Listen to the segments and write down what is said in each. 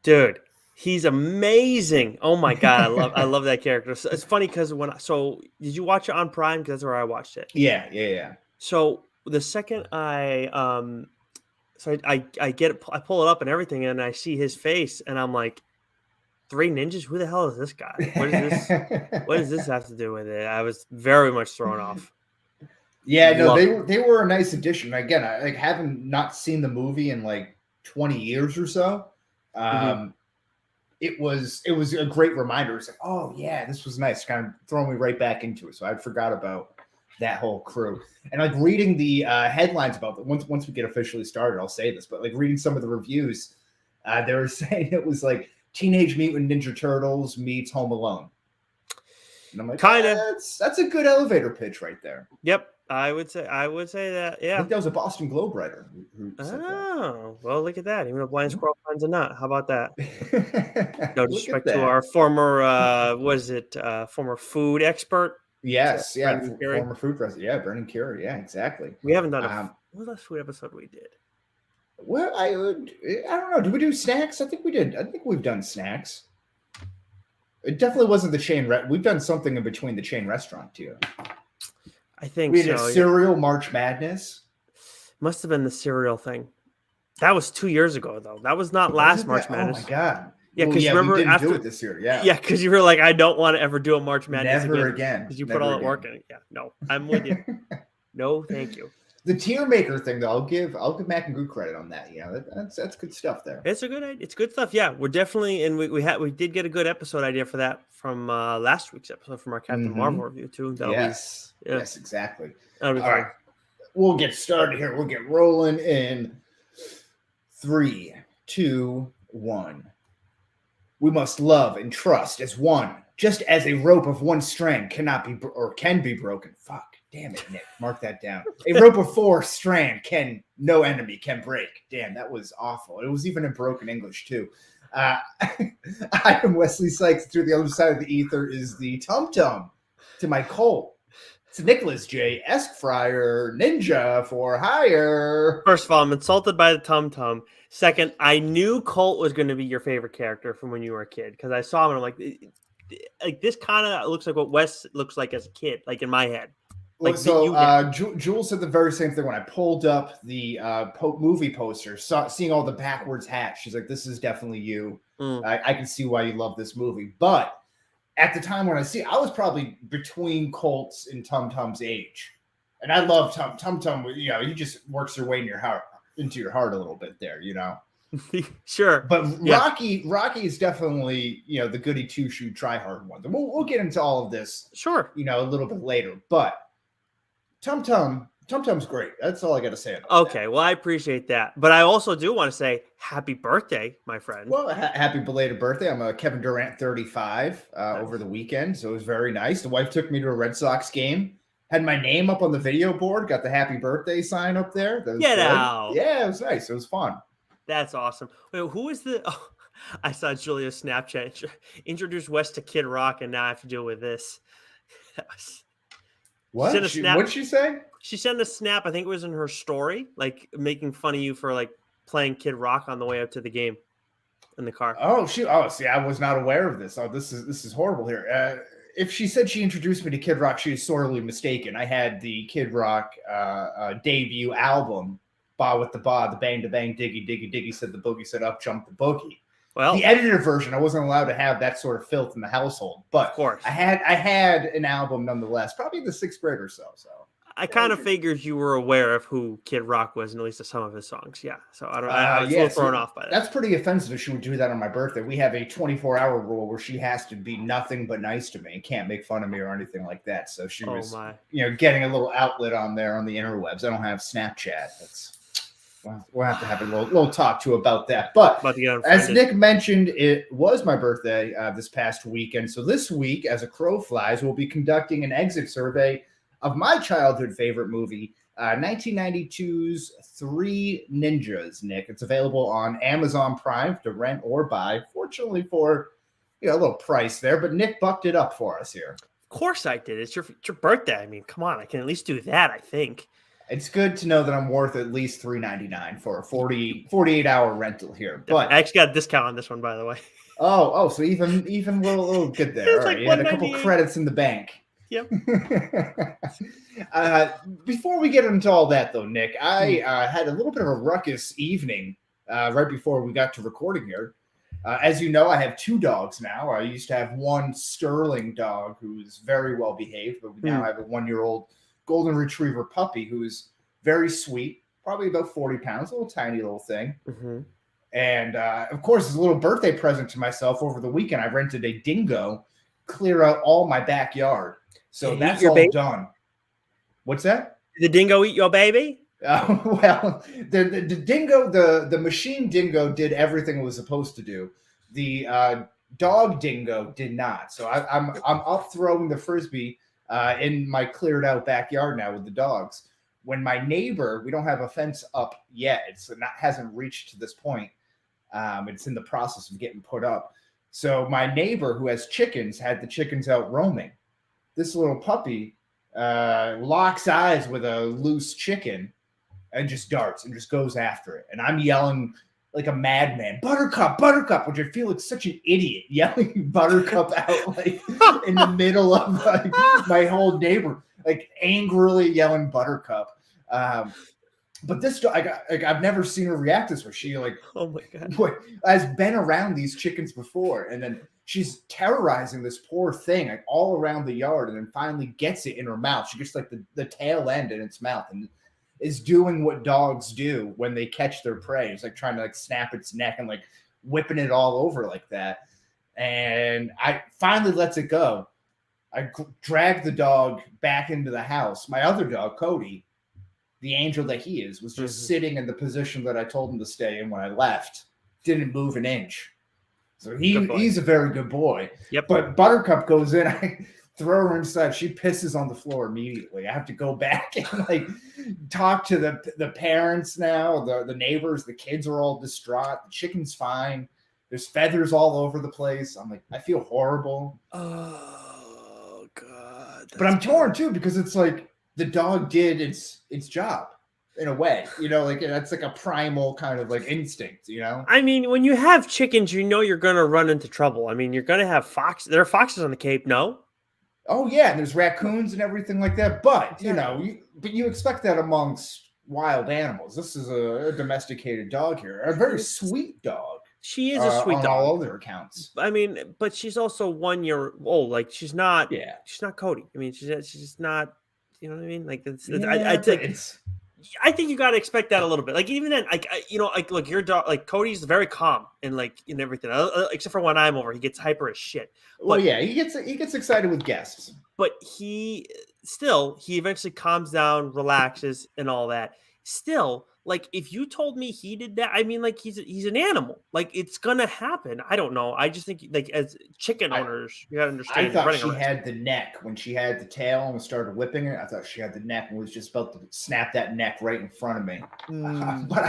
Dude, he's amazing. Oh my god, I love that character. So it's funny because did you watch it on Prime? Because that's where I watched it. Yeah. So the second I pull it up and everything, and I see his face, and I'm like, Three Ninjas? Who the hell is this guy? What is this? What does this have to do with it? I was very much thrown off. Yeah, no, Love they were a nice addition. Again, I like having not seen the movie in like 20 years or so. It was a great reminder. It's like, oh yeah, this was nice. Kind of throwing me right back into it. So I forgot about that whole crew. And like reading the headlines about it, once we get officially started, I'll say this, but like reading some of the reviews, they were saying it was like Teenage Mutant Ninja Turtles meets Home Alone. And I'm like, kind of. That's a good elevator pitch right there. Yep, I would say that. Yeah, I think that was a Boston Globe writer who said that. Well, look at that. Even a blind squirrel finds a nut. How about that? No disrespect to our former, former food expert. Yes, former food president. Yeah, Brendan Curie. Yeah, exactly. We haven't done what was the last food episode we did? Well, I don't know. Did we do snacks? I think we did. I think we've done snacks. It definitely wasn't the chain. We've done something in between the chain restaurant too. I think we had a cereal March Madness. Must have been the cereal thing. That was 2 years ago, though. That was not last March Madness. Oh my god! Yeah, because remember we didn't after do it this year. Yeah, because you were like, I don't want to ever do a March Madness never again. Because you put all that work in it. Yeah, no, I'm with you. No, thank you. The tier maker thing, though, I'll give Mac and Goo credit on that. You know, that's good stuff there. It's good stuff. Yeah, we're definitely, and we did get a good episode idea for that from last week's episode from our Captain Marvel review too. Yes, exactly. All right, we'll get started here. We'll get rolling in 3, 2, 1. We must love and trust as one, just as a rope of one strand can be broken. Fuck. Damn it, Nick. Mark that down. A rope of 4 strand no enemy can break. Damn, that was awful. It was even in broken English, too. I am Wesley Sykes. Through the other side of the ether is the Tum-Tum to my Colt. It's Nicholas J. Esquire Ninja for hire. First of all, I'm insulted by the Tum-Tum. Second, I knew Colt was going to be your favorite character from when you were a kid because I saw him and I'm like this kind of looks like what Wes looks like as a kid, like in my head. Like Jules said the very same thing when I pulled up the movie poster, seeing all the backwards hats. She's like, "This is definitely you." I can see why you love this movie. But at the time when I was probably between Colt's and Tum-Tum's age, and I love Tum-Tum. You know, he just works your way into your heart a little bit there. You know. Sure, but Rocky is definitely the goody two shoe try hard one. We'll get into all of this. Sure, a little bit later, but. Tum-Tum's great. That's all I got to say about that. Well, I appreciate that. But I also do want to say happy birthday, my friend. Well, happy belated birthday. I'm a Kevin Durant 35 over the weekend, so it was very nice. The wife took me to a Red Sox game, had my name up on the video board, got the happy birthday sign up there. Get out. Yeah, it was nice. It was fun. That's awesome. Wait, who is the... Oh, I saw Julia's Snapchat. Introduced Wes to Kid Rock, and now I have to deal with this. That was... What did she say? She sent a snap. I think it was in her story, like making fun of you for like playing Kid Rock on the way up to the game in the car. See, I was not aware of this. Oh, this is horrible here. If she said she introduced me to Kid Rock, she is sorely mistaken. I had the Kid Rock debut album, Ba with the Ba, the bang to bang, diggy diggy diggy, said the boogie, said up, jump the boogie. Well, the edited version, I wasn't allowed to have that sort of filth in the household, but of course, I had an album nonetheless, probably in the 6th grade or so. So I kind of figured you were aware of who Kid Rock was, and at least of some of his songs. Yeah, so I was a little thrown off by that. That's pretty offensive if she would do that on my birthday. We have a 24-hour rule where she has to be nothing but nice to me and can't make fun of me or anything like that. So she was, getting a little outlet on there on the interwebs. I don't have Snapchat. We'll have to have a little talk to about that. But as Nick mentioned, it was my birthday this past weekend. So this week, as a crow flies, we'll be conducting an exit survey of my childhood favorite movie, 1992's Three Ninjas, Nick. It's available on Amazon Prime to rent or buy. Fortunately for a little price there, but Nick bucked it up for us here. Of course I did. It's your birthday. I mean, come on. I can at least do that, I think. It's good to know that I'm worth at least $3.99 for a 48-hour rental here. But I actually got a discount on this one, by the way. So even little good there. All right, you had a couple credits in the bank. Yep. Before we get into all that, though, Nick, I had a little bit of a ruckus evening right before we got to recording here. As you know, I have 2 dogs now. I used to have one Sterling dog who's very well behaved, but we now have a 1-year-old golden retriever puppy who's very sweet, probably about 40 pounds, a little tiny little thing. Mm-hmm. And of course, as a little birthday present to myself over the weekend, I rented a dingo, clear out all my backyard. So that's all done. What's that? Did the dingo eat your baby? Well, the dingo, the machine dingo did everything it was supposed to do. The dog dingo did not. So I'm up throwing the Frisbee in my cleared out backyard now with the dogs. When my neighbor, we don't have a fence up yet. Hasn't reached to this point. It's in the process of getting put up. So my neighbor who has chickens had the chickens out roaming. This little puppy locks eyes with a loose chicken and just darts and just goes after it. And I'm yelling like a madman, Buttercup, Buttercup, which I feel like such an idiot yelling Buttercup out like in the middle of like my whole neighbor, like angrily yelling Buttercup. But this dog, I've never seen her react this way. She like, oh my God, has been around these chickens before, and then she's terrorizing this poor thing like all around the yard, and then finally gets it in her mouth. She gets like the tail end in its mouth and is doing what dogs do when they catch their prey. It's like trying to like snap its neck and like whipping it all over like that. And I finally lets it go. I drag the dog back into the house. My other dog, Cody, the angel that he is, was just sitting in the position that I told him to stay in when I left. Didn't move an inch. So he's a very good boy. Yep. But Buttercup goes in. I throw her inside. She pisses on the floor immediately. I have to go back and like talk to the parents now, the neighbors. The kids are all distraught. The chicken's fine. There's feathers all over the place. I'm like, I feel horrible. Oh God. But I'm torn too because it's like the dog did its job in a way, you know, like that's like a primal kind of like instinct, you know? I mean, when you have chickens, you know you're going to run into trouble. I mean, you're going to have foxes. There are foxes on the Cape, no? Oh, yeah, and there's raccoons and everything like that. But, you know, you expect that amongst wild animals. This is a domesticated dog here, a very sweet dog. She is a sweet dog. On all other accounts. I mean, but she's also 1 year old. Like, she's not Cody. I mean, she's just not, you know what I mean? Like, I think you got to expect that a little bit. Like even then, like your dog, like Cody's very calm and like in everything, except for when I'm over, he gets hyper as shit. But, well, yeah, he gets excited with guests. But he eventually calms down, relaxes, and all that. Still, like if you told me he did that, I mean, like he's an animal. Like it's gonna happen. I don't know. I just think like as chicken owners, you gotta understand. I thought she had the neck when she had the tail and started whipping it. I thought she had the neck and was just about to snap that neck right in front of me. But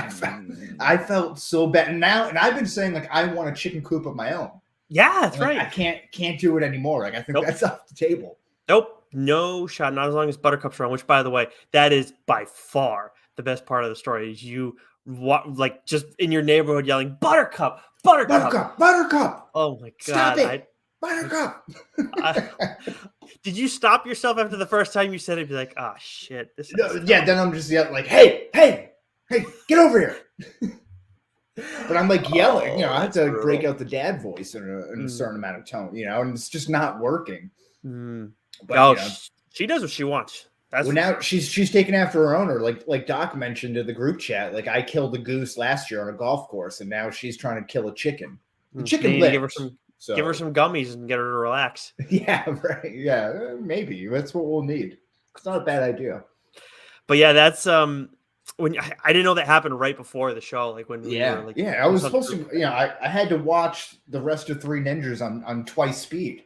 I felt so bad. And I've been saying like I want a chicken coop of my own. Yeah, that's like, right. I can't do it anymore. Like I think that's off the table. Nope, no shot. Not as long as Buttercup's around. Which, by the way, that is by far the best part of the story is you like just in your neighborhood yelling Buttercup, Buttercup, Buttercup, Buttercup. Oh my God. Stop it. Buttercup. Did you stop yourself after the first time you said it? Be like, oh shit. Then I'm just yelling like, hey, get over here. But I'm like yelling, I have to break out the dad voice in a certain amount of tone, and it's just not working. But she does what she wants. Now she's taken after her owner, like Doc mentioned in the group chat. Like I killed a goose last year on a golf course, and now she's trying to kill a chicken. The chicken lives. Give her some gummies and get her to relax. Yeah, right. Yeah, maybe that's what we'll need. It's not a bad idea. But yeah, that's when I didn't know that happened right before the show. Like when I was supposed to. I had to watch the rest of Three Ninjas on twice speed.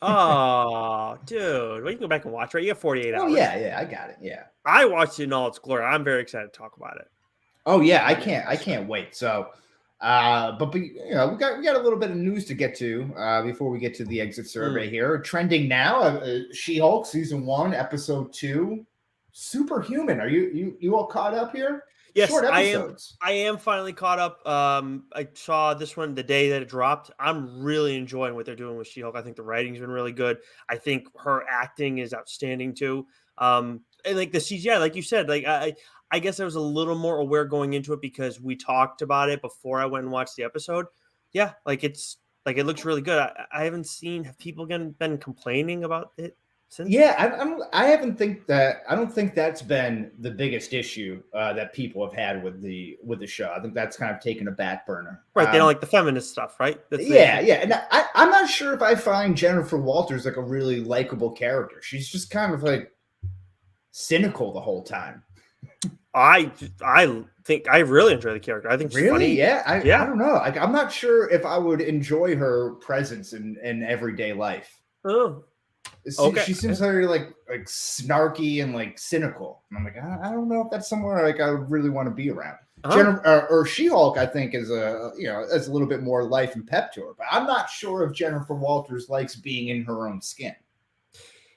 Oh, dude. Well, you can go back and watch, right? You have 48 hours. Oh, yeah, I got it. Yeah. I watched it in all its glory. I'm very excited to talk about it. Oh, yeah, I can't wait. So, but we got a little bit of news to get to before we get to the exit survey here. Trending now, She-Hulk season 1, episode 2, Superhuman. Are you all caught up here? Yes, Short episodes. I am finally caught up. I saw this one the day that it dropped. I'm really enjoying what they're doing with She-Hulk. I think the writing's been really good. I think her acting is outstanding too. And like the CGI, like you said, like I guess I was a little more aware going into it because we talked about it before I went and watched the episode. Yeah, like it looks really good. I haven't seen have people been complaining about it since. Yeah, I don't think that's been the biggest issue that people have had with the show. I think that's kind of taken a back burner. Right, they don't like the feminist stuff, right? Yeah. And I'm not sure if I find Jennifer Walters like a really likable character. She's just kind of like cynical the whole time. I think I really enjoy the character. I think she's funny. Yeah. I don't know. Like, I'm not sure if I would enjoy her presence in everyday life. Oh, okay. She seems very like snarky and like cynical. And I'm like, I don't know if that's somewhere like I would really want to be around. Or She-Hulk, I think, is a little bit more life and pep to her. But I'm not sure if Jennifer Walters likes being in her own skin.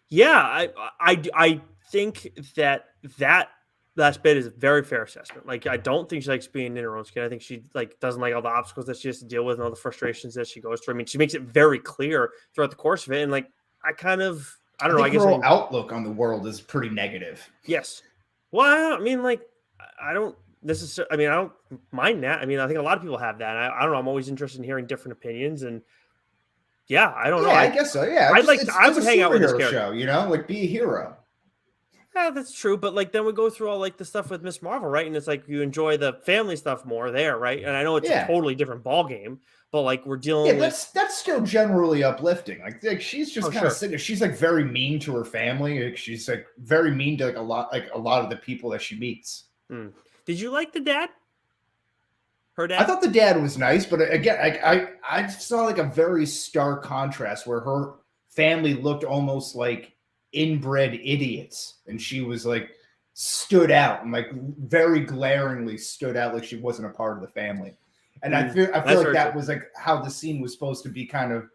Yeah, I think that last bit is a very fair assessment. Like, I don't think she likes being in her own skin. I think she doesn't like all the obstacles that she has to deal with and all the frustrations that she goes through. I mean, she makes it very clear throughout the course of it. And like, I don't know. I guess her outlook on the world is pretty negative. Yes. Well, I mean, like, I don't necessarily. I mean, I don't mind that. I mean, I think a lot of people have that. I don't know. I'm always interested in hearing different opinions, and yeah, I don't know. I guess so. Yeah, I would hang out with this character. Show, like be a hero. Yeah, that's true. But like, then we go through all like the stuff with Miss Marvel, right? And it's like you enjoy the family stuff more there, right? And I know it's a totally different ball game, but like we're dealing with that's still generally uplifting. Like she's just kind of sitting there. She's like very mean to her family. Like, she's like very mean to like a lot of the people that she meets. Did you like the dad? Her dad? I thought the dad was nice, but again, I saw like a very stark contrast where her family looked almost like inbred idiots, and she was like stood out and like very glaringly stood out, like she wasn't a part of the family. And I feel like that was like how the scene was supposed to be kind of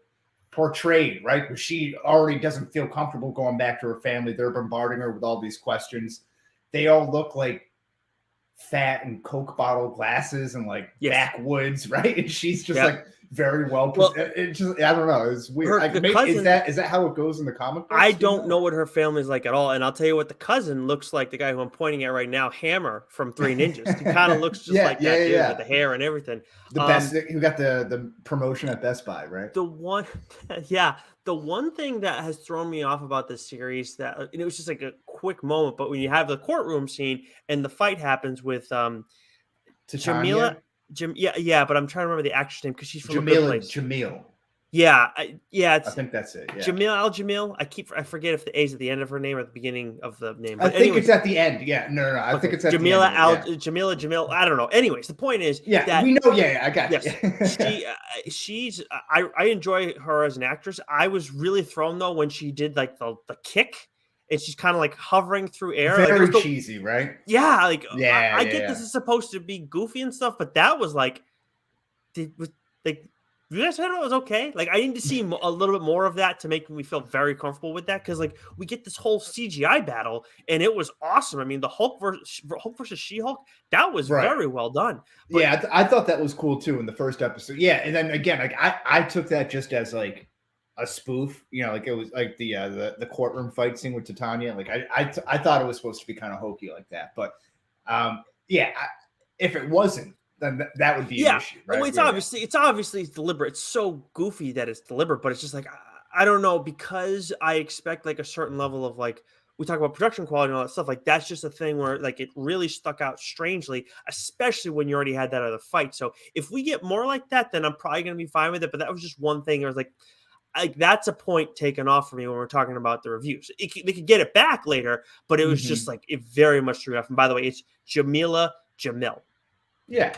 portrayed, right? Because she already doesn't feel comfortable going back to her family. They're bombarding her with all these questions. They all look like fat and Coke bottle glasses and like backwoods, right? And she's just like very well. It just, I don't know. It's weird. Is that how it goes in the comic books? I don't know what her family's like at all. And I'll tell you what the cousin looks like. The guy who I'm pointing at right now, Hammer from Three Ninjas. He kind of looks just like that dude with the hair and everything. The best. Who got the promotion at Best Buy, right? The one thing that has thrown me off about this series that it was just like a quick moment, but when you have the courtroom scene and the fight happens with Jamila. But I'm trying to remember the actress name because she's from Jamil. I think that's it. Yeah. Jamil. I forget if the A's at the end of her name or at the beginning of the name. But I think it's at the end. Yeah, no. I think it's at the end. Jamila. I don't know. Anyways, the point is, that we know. I got it. I enjoy her as an actress. I was really thrown though when she did like the kick. And she's kind of like hovering through air. Very cheesy, right? Yeah, I get this is supposed to be goofy and stuff, but that was like, you guys said it was okay. Like, I need to see a little bit more of that to make me feel very comfortable with that because, like, we get this whole CGI battle, and it was awesome. I mean, the Hulk versus She-Hulk, that was very well done. But, I thought that was cool too in the first episode. Yeah, and then again, like I took that just as like a spoof, like it was like the courtroom fight scene with Titania. Like I thought it was supposed to be kind of hokey like that, but if it wasn't, then that would be an issue. Right? Well, it's obviously deliberate. It's so goofy that it's deliberate, but it's just like I don't know, because I expect like a certain level of like we talk about production quality and all that stuff. Like that's just a thing where like it really stuck out strangely, especially when you already had that other fight. So if we get more like that, then I'm probably going to be fine with it. But that was just one thing. I was like that's a point taken off for me when we're talking about the reviews. They could get it back later, but it was just like it very much threw off. And by the way, it's Jamil. Yeah.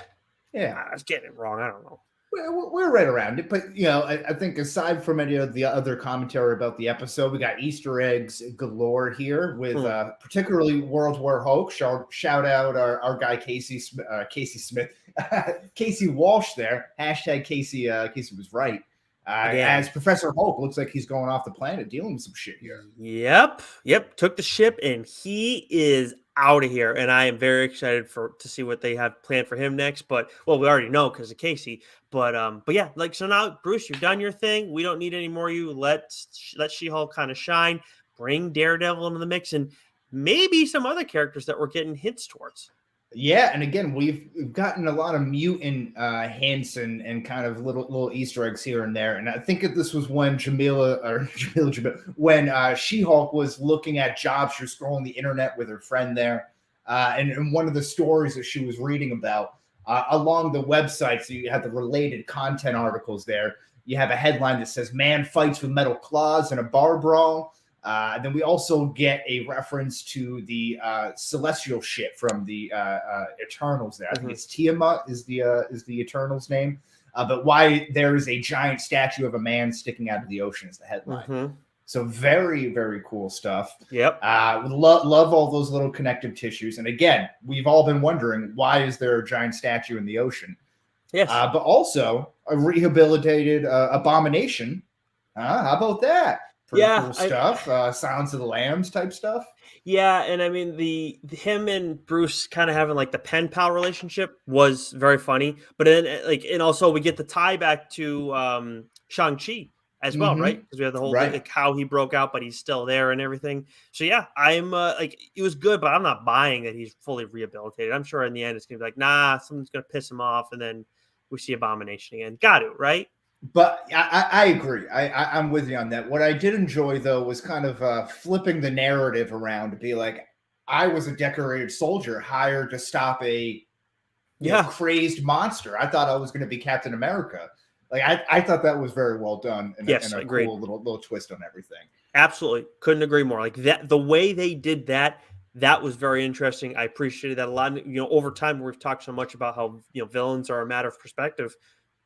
I was getting it wrong. I don't know. We're right around it, but I think aside from any of the other commentary about the episode, we got Easter eggs galore here with particularly World War Hulk. Shout out our guy Casey Smith, Casey Walsh there. Hashtag Casey was right. As Professor Hulk looks like he's going off the planet dealing with some shit here. Yep. Took the ship and he is out of here. And I am very excited to see what they have planned for him next. But we already know because of Casey. But yeah, like so now, Bruce, you've done your thing. We don't need any more of you. Let She-Hulk kind of shine. Bring Daredevil into the mix and maybe some other characters that we're getting hints towards. Yeah, and again, we've gotten a lot of mutant hints and kind of little Easter eggs here and there. And I think that this was when when She-Hulk was looking at jobs. She was scrolling the internet with her friend there, and one of the stories that she was reading about along the website. So you have the related content articles there. You have a headline that says "Man fights with metal claws in a bar brawl." Then we also get a reference to the celestial ship from the Eternals. There, I think it's Tiamat is the Eternals name. But why there is a giant statue of a man sticking out of the ocean is the headline. So very, very cool stuff. Yep. Love all those little connective tissues. And again, we've all been wondering, why is there a giant statue in the ocean? Yes. But also a rehabilitated Abomination. How about that? Pretty cool stuff. Sounds of the Lambs type stuff. Yeah, and I mean him and Bruce kind of having like the pen pal relationship was very funny. But then and also we get the tie back to Shang-Chi as well, right? Because we have the whole like how he broke out, but he's still there and everything. So yeah, I'm it was good, but I'm not buying that he's fully rehabilitated. I'm sure in the end it's gonna be like, nah, someone's gonna piss him off, and then we see Abomination again. Got to, right? But I agree. I'm with you on that. What I did enjoy, though, was kind of flipping the narrative around to be like, I was a decorated soldier hired to stop a crazed monster. I thought I was going to be Captain America. Like I thought that was very well done and a cool little twist on everything. Absolutely. Couldn't agree more. Like that, the way they did that was very interesting. I appreciated that a lot. Over time, we've talked so much about how, villains are a matter of perspective.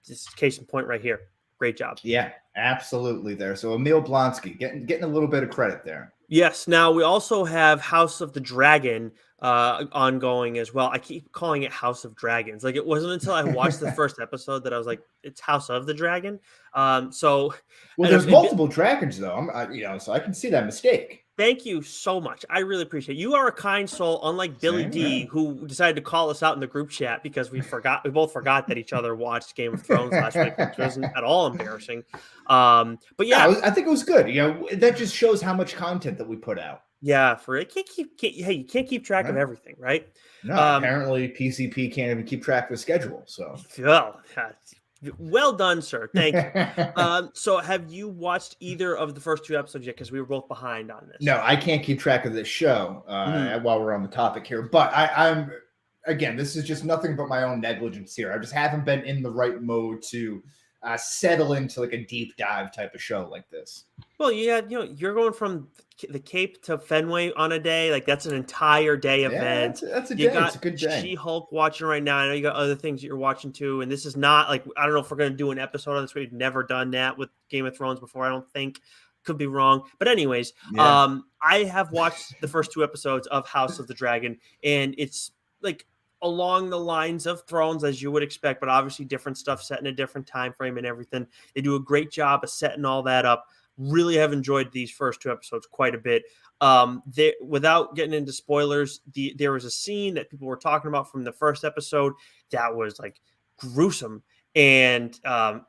This is case in point right here. Great job. Yeah, absolutely there. So Emil Blonsky getting a little bit of credit there. Yes. Now we also have House of the Dragon ongoing as well. I keep calling it House of Dragons. Like it wasn't until I watched the first episode that I was like, it's House of the Dragon. So there's multiple dragons though. So I can see that mistake. Thank you so much. I really appreciate it. You are a kind soul, unlike Billy D, who decided to call us out in the group chat because we both forgot that each other watched Game of Thrones last week, which wasn't at all embarrassing. But yeah, I think it was good. That just shows how much content that we put out. Yeah, you can't keep track of everything, right? No, apparently PCP can't even keep track of the schedule. So well done, sir. Thank you. So have you watched either of the first two episodes yet? Because we were both behind on this. No, I can't keep track of this show while we're on the topic here. But I'm again, this is just nothing but my own negligence here. I just haven't been in the right mode to settle into like a deep dive type of show like this. Well, yeah, you're going from the Cape to Fenway on a day. Like that's an entire day event. That's a day. It's a good day. She-Hulk watching right now. I know you got other things that you're watching too. And this is not like, I don't know if we're going to do an episode on this. We've never done that with Game of Thrones before. I don't think. Could be wrong. But anyways, I have watched the first two episodes of House of the Dragon, and it's like along the lines of Thrones, as you would expect, but obviously different stuff set in a different time frame and everything. They do a great job of setting all that up. Really have enjoyed these first two episodes quite a bit. Without getting into spoilers, there was a scene that people were talking about from the first episode that was like gruesome. And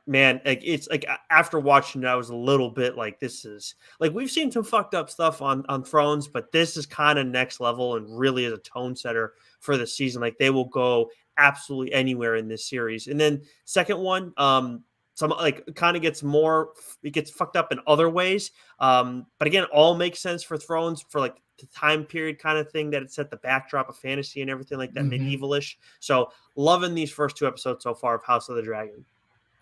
man, like it's like after watching it, I was a little bit like, this is like, we've seen some fucked up stuff on Thrones, but this is kind of next level and really is a tone setter for the season. Like they will go absolutely anywhere in this series. And then second one, some like kind of gets fucked up in other ways. But again, all makes sense for Thrones for like the time period kind of thing that it set the backdrop of fantasy and everything like that, medievalish. So loving these first two episodes so far of House of the Dragon.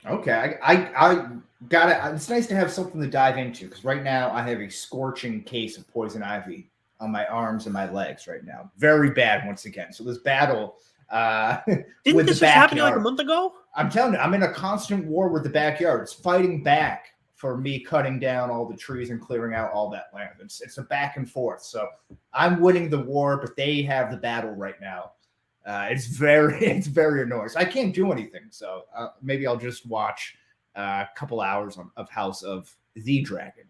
Okay. I got it. It's nice to have something to dive into because right now I have a scorching case of poison ivy on my arms and my legs right now. Very bad once again. So this battle didn't this just happen like a month ago? I'm telling you, I'm in a constant war with the backyard. It's fighting back for me cutting down all the trees and clearing out all that land. It's a back and forth. So I'm winning the war, but they have the battle right now. It's very annoying. So I can't do anything. So maybe I'll just watch a couple hours of House of the Dragon.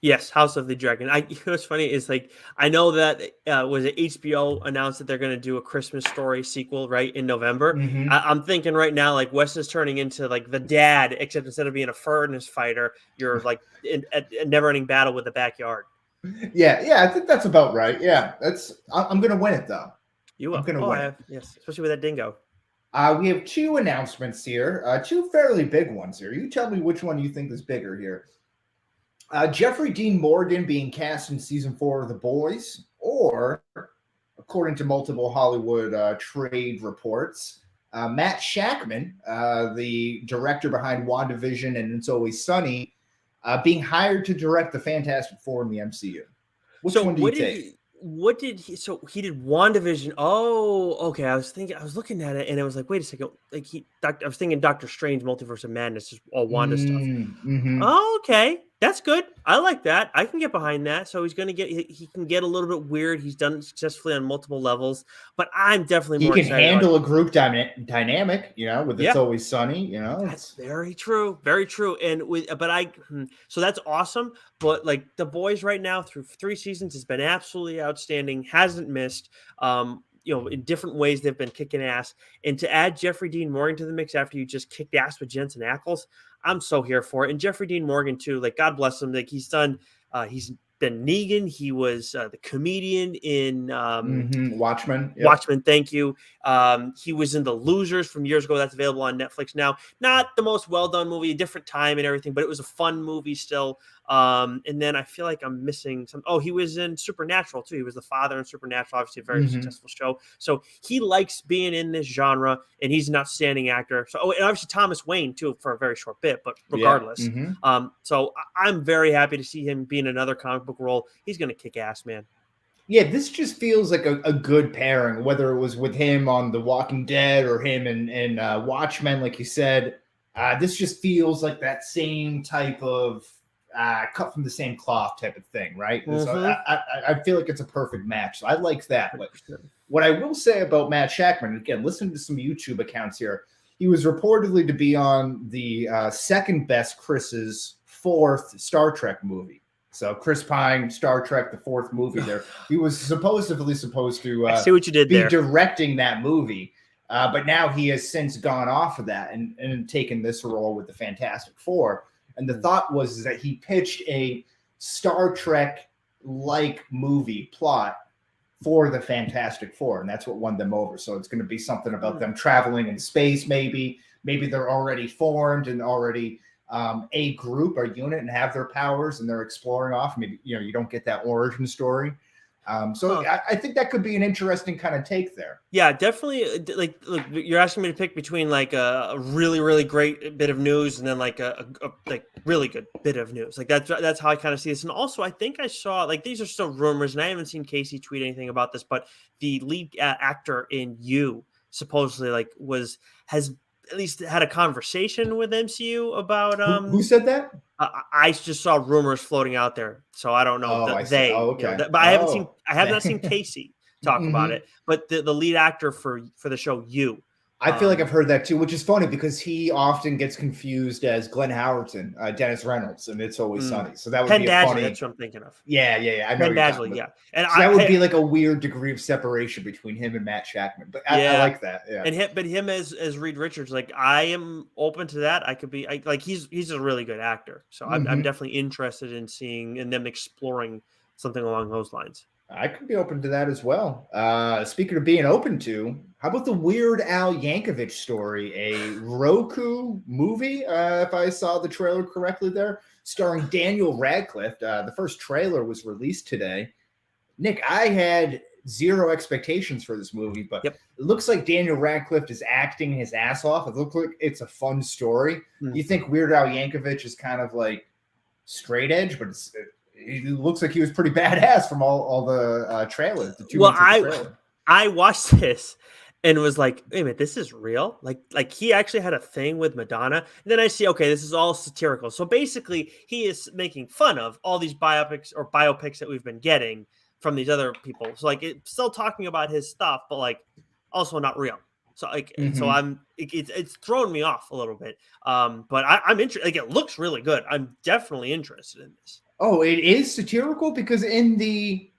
Yes, House of the Dragon. What's funny is like I know that was it HBO announced that they're going to do a Christmas Story sequel right in November. Mm-hmm. I'm thinking right now like Wes is turning into like the dad, except instead of being a furnace fighter, you're like in a never-ending battle with the backyard. Yeah, I think that's about right. Yeah, I'm going to win it though. You will. I'm going to win it. Yes, especially with that dingo. We have 2 announcements here, 2 fairly big ones here. You tell me which one you think is bigger here. Jeffrey Dean Morgan being cast in season 4 of The Boys, or, according to multiple Hollywood trade reports, Matt Shakman, the director behind WandaVision and It's Always Sunny, being hired to direct the Fantastic Four in the MCU. Which one do you take? What did he? So he did WandaVision. Oh, okay. I was looking at it, and it was like, wait a second. Like I was thinking Doctor Strange, Multiverse of Madness, just all Wanda stuff. Mm-hmm. Oh, okay, that's good. I like that. I can get behind that. So he's gonna he can get a little bit weird. He's done it successfully on multiple levels, but I'm definitely more. He can handle a group dynamic, with It's Always Sunny. That's very true, very true. And so that's awesome. But like The Boys right now through 3 seasons has been absolutely outstanding. Hasn't missed. In different ways they've been kicking ass. And to add Jeffrey Dean Morgan to the mix after you just kicked ass with Jensen Ackles, I'm so here for it. And Jeffrey Dean Morgan too. Like God bless him. Like he's been Negan. He was the comedian in Watchmen. Yep. Watchmen, thank you. He was in The Losers from years ago. That's available on Netflix now. Not the most well-done movie, a different time and everything, but it was a fun movie still. And then I feel like I'm missing some. Oh, he was in Supernatural too. He was the father in Supernatural, obviously a very successful show. So he likes being in this genre, and he's an outstanding actor. So, and obviously Thomas Wayne too for a very short bit, but regardless. Yeah. So I'm very happy to see him be in another comic book role. He's going to kick ass, man. Yeah, this just feels like a good pairing, whether it was with him on The Walking Dead or him in Watchmen, like you said. This just feels like that same type of cut from the same cloth type of thing, right? Mm-hmm. So I feel like it's a perfect match. So I like that. But what I will say about Matt Shakman, again, listening to some YouTube accounts here, he was reportedly to be on the second best Chris's 4th Star Trek movie. So Chris Pine, Star Trek, the 4th movie there. He was supposedly supposed to I see what you did be there. Directing that movie. But now he has since gone off of that and taken this role with the Fantastic Four. And the thought was that he pitched a Star Trek-like movie plot for the Fantastic Four, and that's what won them over. So it's going to be something about them traveling in space, maybe. Maybe they're already formed and already a group or unit and have their powers and they're exploring off. Maybe, you don't get that origin story. I think that could be an interesting kind of take there. Yeah, definitely. Look, you're asking me to pick between like a really, really great bit of news and then like a really good bit of news. Like that's how I kind of see this. And also, I think I saw like these are still rumors, and I haven't seen Casey tweet anything about this, but the lead actor in You supposedly has at least had a conversation with MCU about who said that? I just saw rumors floating out there, so I don't know. Okay. But I have not seen Casey talk about it. But the lead actor for the show You, I feel like I've heard that too, which is funny because he often gets confused as Glenn Howerton, Dennis Reynolds, and It's Always Sunny. So that would be funny. That's what I'm thinking of. Yeah. I know Penn Badgley, yeah. And so that would be like a weird degree of separation between him and Matt Shakman. But I like that. Yeah. And him as Reed Richards, like I am open to that. I could be he's a really good actor. So I'm definitely interested in seeing and them exploring something along those lines. I could be open to that as well. Speaking of being open to, how about the Weird Al Yankovic story, a Roku movie, if I saw the trailer correctly there, starring Daniel Radcliffe. The first trailer was released today. Nick, I had zero expectations for this movie, but it looks like Daniel Radcliffe is acting his ass off. It looks like it's a fun story. You think Weird Al Yankovic is kind of like straight edge, but it looks like he was pretty badass from all the trailers. I watched this and was like, wait a minute, this is real? Like he actually had a thing with Madonna. And then I see, okay, this is all satirical. So basically he is making fun of all these biopics that we've been getting from these other people. So like it's still talking about his stuff, but like also not real. So it's throwing me off a little bit. But I'm interested. Like, it looks really good. I'm definitely interested in this. Oh, it is satirical because in the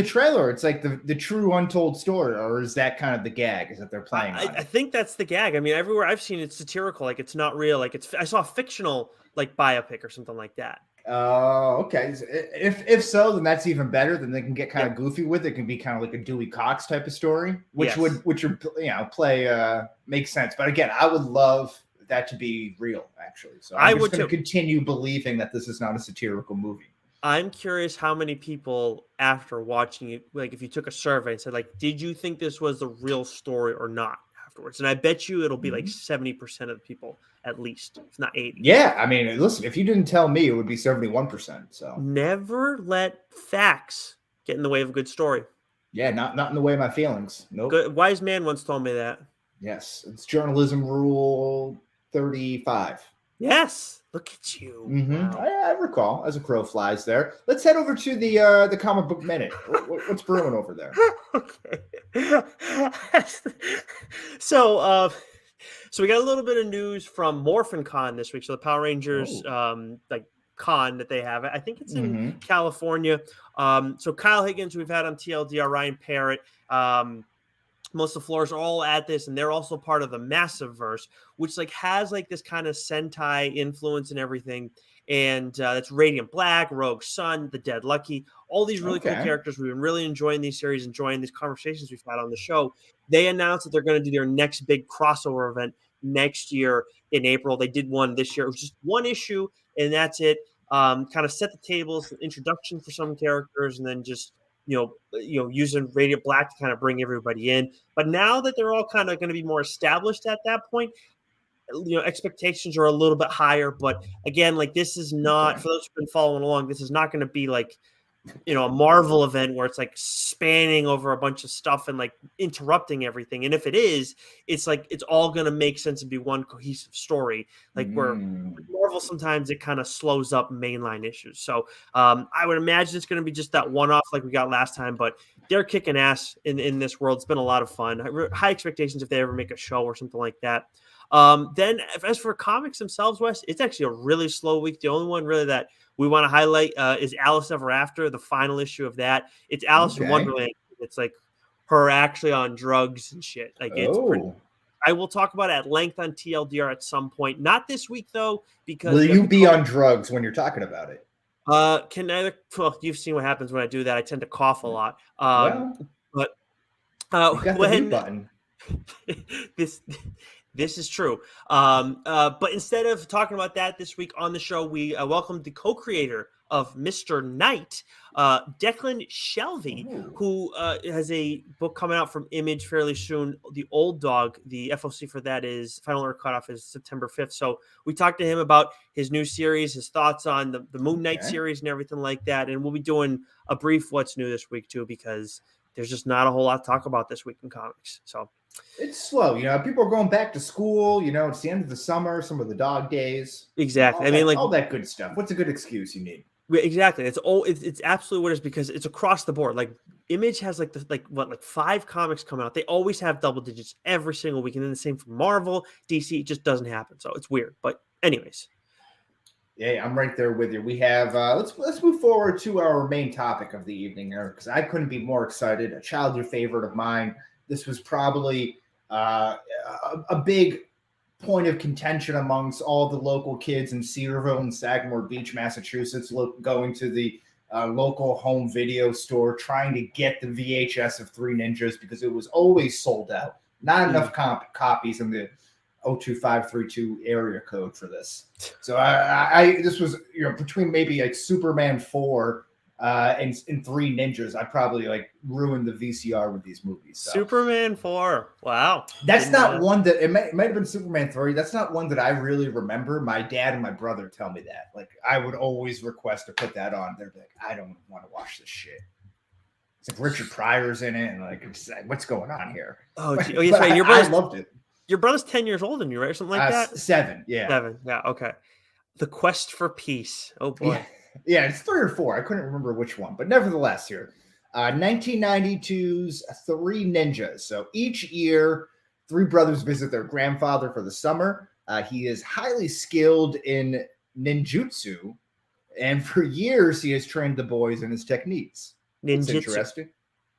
trailer, it's like the true untold story, or is that kind of the gag? Is that they're playing on it? I think that's the gag. I mean, everywhere I've seen it's satirical, like it's not real. Like I saw a fictional like biopic or something like that. Oh, okay. If so, then that's even better. Then they can get kind of goofy with it. It can be kind of like a Dewey Cox type of story, which would play make sense. But again, I would love that to be real, actually. So I'm just going to continue believing that this is not a satirical movie. I'm curious how many people after watching it, like if you took a survey and said, like, did you think this was the real story or not afterwards? And I bet you it'll be like 70% of the people at least, if not 80. Yeah, I mean, listen, if you didn't tell me, it would be 71%. So never let facts get in the way of a good story. Yeah, not in the way of my feelings. Nope. Good. Wise man once told me that. Yes, it's journalism rule 35. Yes, look at you. Mm-hmm. Wow. I recall as a crow flies there. Let's head over to the comic book minute. What's brewing over there? Okay. So we got a little bit of news from Morphin Con this week. So the Power Rangers like con that they have. I think it's in California. So Kyle Higgins, we've had on TLDR, Ryan Parrott, Melissa Flores are all at this, and they're also part of the Massive Verse, which like has like this kind of Sentai influence and everything. And that's Radiant Black, Rogue Sun, The Dead Lucky, all these really cool characters. We've been really enjoying these series, enjoying these conversations we've had on the show. They announced that they're going to do their next big crossover event next year in April. They did one this year. It was just one issue, and that's it. Kind of set the tables, introduction for some characters, and then just using Radiant Black to kind of bring everybody in. But now that they're all kind of going to be more established at that point, expectations are a little bit higher. But again, like this is not, for those who've been following along, this is not going to be like, a Marvel event where it's like spanning over a bunch of stuff and like interrupting everything. And if it is, it's like it's all going to make sense and be one cohesive story. Like where Marvel, sometimes it kind of slows up mainline issues. So I would imagine it's going to be just that one-off like we got last time. But they're kicking ass in this world. It's been a lot of fun. High expectations if they ever make a show or something like that. Then as for comics themselves, Wes, it's actually a really slow week. The only one really that we want to highlight is Alice Ever After, the final issue of that. It's Alice in Wonderland. It's like her actually on drugs and shit. Like it's pretty. I will talk about it at length on TLDR at some point. Not this week though, because will you be on drugs when you're talking about it? You've seen what happens when I do that. I tend to cough a lot. But you got the mute button. This is true. But instead of talking about that this week on the show, we welcomed the co-creator of Mr. Knight, Declan Shelby, who has a book coming out from Image fairly soon. The Old Dog, the FOC for that is final order cutoff is September 5th. So we talked to him about his new series, his thoughts on the Moon Knight series and everything like that. And we'll be doing a brief what's new this week too, because there's just not a whole lot to talk about this week in comics. So it's slow, people are going back to school, it's the end of the summer, some of the dog days. Exactly. All that good stuff. What's a good excuse you need? Exactly. It's absolutely what it is, because it's across the board. Like Image has like 5 comics coming out. They always have double digits every single week. And then the same for Marvel, DC, it just doesn't happen. So it's weird. But anyways. Yeah, I'm right there with you. We have let's move forward to our main topic of the evening here, because I couldn't be more excited. A childhood favorite of mine. This was probably a big point of contention amongst all the local kids in Cedarville and Sagamore Beach, Massachusetts, going to the local home video store, trying to get the VHS of Three Ninjas, because it was always sold out. Not enough copies in the 02532 area code for this. So this was between maybe like Superman 4 and Three Ninjas, I probably like ruined the VCR with these movies. So. Superman 4. Wow. That's not one that it might have been Superman 3. That's not one that I really remember. My dad and my brother tell me that. Like I would always request to put that on. They're like, I don't want to watch this shit. It's like Richard Pryor's in it, and like what's going on here? Oh, yes, right. I loved it. Your brother's 10 years older than you, right? Or something like that? 7, yeah. 7, yeah, okay. The Quest for Peace. Oh boy. Yeah, it's 3 or 4. I couldn't remember which one, but nevertheless, here, 1992's Three Ninjas. So each year, Three brothers visit their grandfather for the summer. He is highly skilled in ninjutsu, and for years he has trained the boys in his techniques. It's interesting.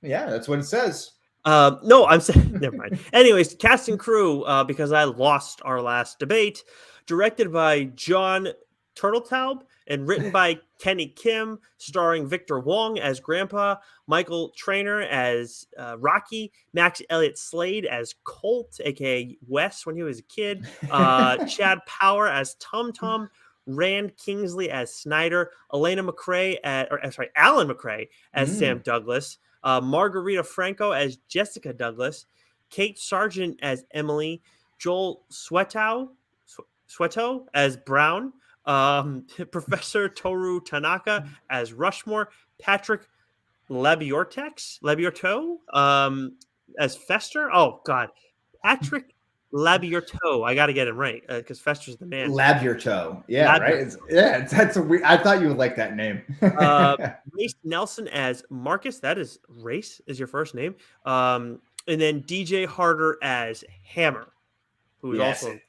Yeah, that's what it says. No, I'm saying never mind. Anyways, cast and crew, because I lost our last debate, directed by John Turtletaub and written by Kenny Kim, starring Victor Wong as Grandpa, Michael Trainer as Rocky, Max Elliott Slade as Colt, aka Wes when he was a kid, Chad Power as Tum Tum, Rand Kingsley as Snyder, Alan McRae as Sam Douglas, Margarita Franco as Jessica Douglas, Kate Sargent as Emily, Joel Sweto as Brown, Professor Toru Tanaka as Rushmore, Patrick Labiorto as Fester. Oh God, Patrick Labiorto. I got to get him right because Fester's the man. Labiorto. Yeah, right. That's a weird. I thought you would like that name. Race Nelson as Marcus. That is Race is your first name. And then DJ Harder as Hammer, who is also.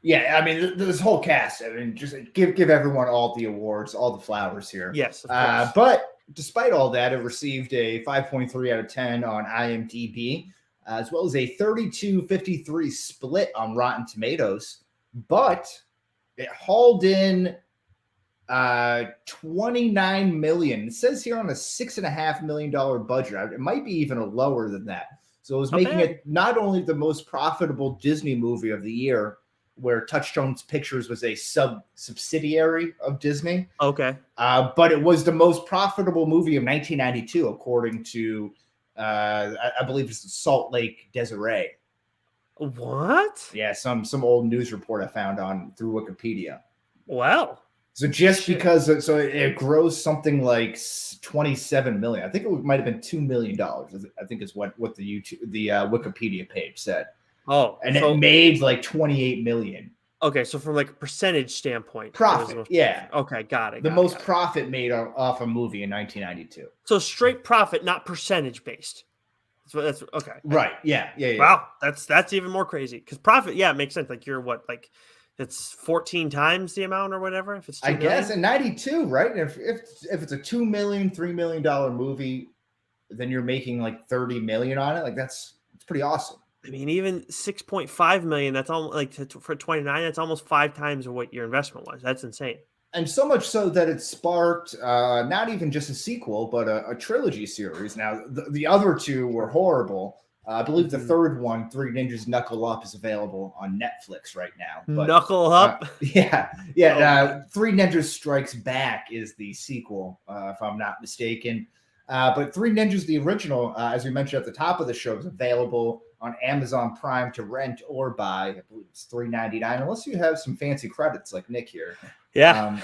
Yeah, I mean, this whole cast. I mean, just give everyone all the awards, all the flowers here. Yes, of course. But despite all that, it received a 5.3 out of 10 on IMDb, as well as a 32-53 split on Rotten Tomatoes. But it hauled in $29 million. It says here on a $6.5 million budget. It might be even lower than that. So it was making it not only the most profitable Disney movie of the year, where Touchstone Pictures was a subsidiary of Disney. Okay. But it was the most profitable movie of 1992, according to, I believe it's Salt Lake Deseret. What? Yeah, some old news report I found through Wikipedia. Wow. So just because it grossed something like 27 million. I think it might have been $2 million. I think is what the Wikipedia page said. Oh, and it made like 28 million. Okay, so from like a percentage standpoint, profit. Yeah. Okay, got it. The most profit made off a movie in 1992. So straight profit, not percentage based. That's okay. Right. Yeah. Wow, that's even more crazy because profit. Yeah, it makes sense. Like you're what, like it's 14 times the amount or whatever. If it's I guess in 92, right? And if it's a $2 million, $3 million movie, then you're making like 30 million on it. Like it's pretty awesome. I mean, even 6.5 million, that's almost like for 29, that's almost 5 times what your investment was. That's insane. And so much so that it sparked not even just a sequel, but a trilogy series. Now, the other two were horrible. I believe the third one, Three Ninjas Knuckle Up, is available on Netflix right now. But, Knuckle Up? Yeah. Three Ninjas Strikes Back is the sequel, if I'm not mistaken. But Three Ninjas, the original, as we mentioned at the top of the show, is available on Amazon Prime to rent or buy. I believe it's $3.99, unless you have some fancy credits like Nick here. Yeah.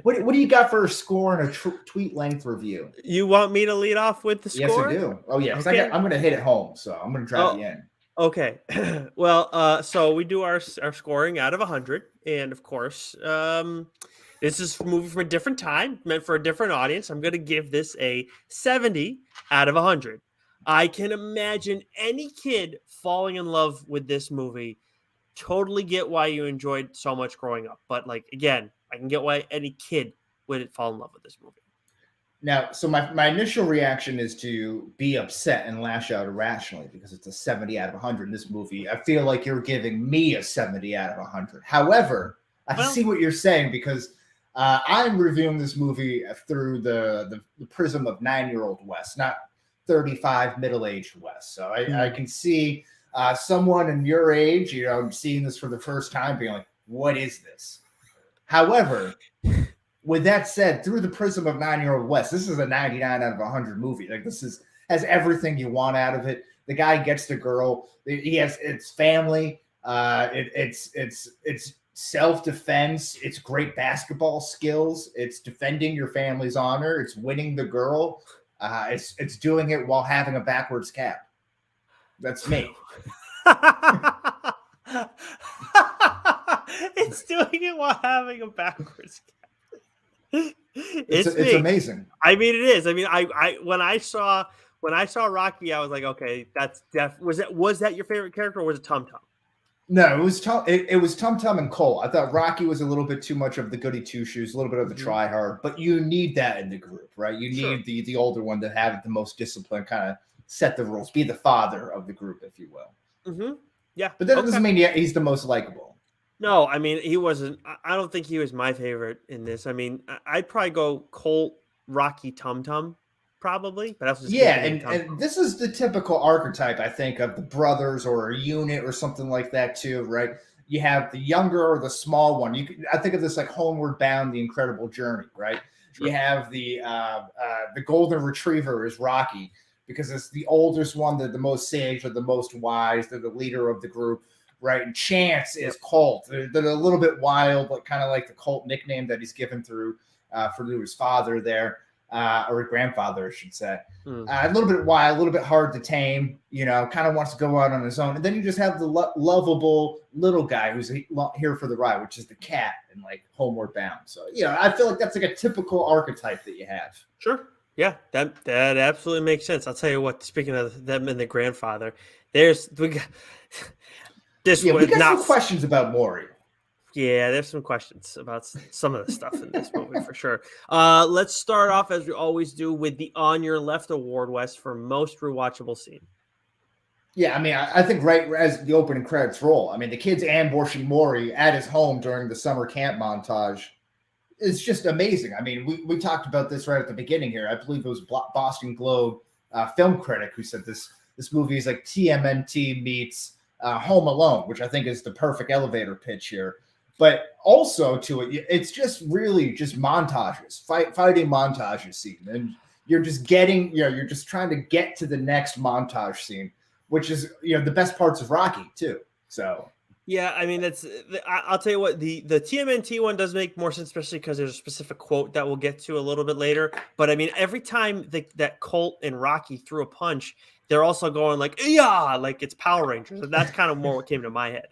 What do you got for a score and a tweet length review? You want me to lead off with the score? Yes, I do. Oh, yeah. Okay. I'm going to hit it home, so I'm going to drive you in. Okay. Well, so we do our scoring out of 100. And, of course, this is a movie from a different time, meant for a different audience. I'm going to give this a 70 out of 100. I can imagine any kid falling in love with this movie. Totally get why you enjoyed so much growing up. But, like, again, I can get why any kid would fall in love with this movie. Now, so my initial reaction is to be upset and lash out irrationally because it's a 70 out of 100 in this movie. I feel like you're giving me a 70 out of 100. However, I see what you're saying because I'm reviewing this movie through the prism of 9-year-old Wes, not 35 middle-aged Wes. So I can see someone in your age, seeing this for the first time, being like, "What is this?" However, with that said, through the prism of 9-year-old Wes, this is a 99 out of 100 movie. Like has everything you want out of it. The guy gets the girl. He has it's family. It's self-defense. It's great basketball skills. It's defending your family's honor. It's winning the girl. It's doing it while having a backwards cap. That's me. It's doing it while having a backwards cap. It's amazing. I mean, it is. I mean, I when I when I saw Rocky, I was like, okay, that's was that your favorite character, or was it Tum Tum? No, it was it was Tum Tum and Cole. I thought Rocky was a little bit too much of the goody two shoes, a little bit of the try hard, but you need that in the group, right? You need the older one to have the most discipline, kind of set the rules, be the father of the group, if you will. Yeah, but that doesn't mean he's the most likable. No, I mean he wasn't. I don't think he was my favorite in this. I mean, I'd probably go Colt, Rocky, Tum Tum. Probably, but that's and this is the typical archetype, I think, of the brothers or a unit or something like that too, right? You have the younger or the small one. I think of this like Homeward Bound: The Incredible Journey, right? Sure. You have the golden retriever is Rocky because it's the oldest one, the most sage or the most wise. They're the leader of the group, right? And Chance is Colt. They're a little bit wild, but kind of like the Colt nickname that he's given through his father there. Or a grandfather, I should say. A little bit wild, a little bit hard to tame, kind of wants to go out on his own. And then you just have the lovable little guy who's here for the ride, which is the cat in like Homeward Bound. So, I feel like that's like a typical archetype that you have. Sure. Yeah, that absolutely makes sense. I'll tell you what, speaking of them and the grandfather, we got some questions about Maury. Yeah, there's some questions about some of the stuff in this movie for sure. Let's start off, as we always do, with the On Your Left award, Wes, for most rewatchable scene. Yeah, I mean, I think right as the opening credits roll, I mean, the kids ambushing Maury at his home during the summer camp montage is just amazing. I mean, we talked about this right at the beginning here. I believe it was Boston Globe film critic who said this movie is like TMNT meets Home Alone, which I think is the perfect elevator pitch here. But also to it, it's just really just montages, fighting montages scene. And you're just you're just trying to get to the next montage scene, which is, the best parts of Rocky too. So. Yeah, I mean, I'll tell you what, the TMNT one does make more sense, especially because there's a specific quote that we'll get to a little bit later. But I mean, every time that Colt and Rocky threw a punch, they're also going like, yeah, like it's Power Rangers. And that's kind of more what came to my head.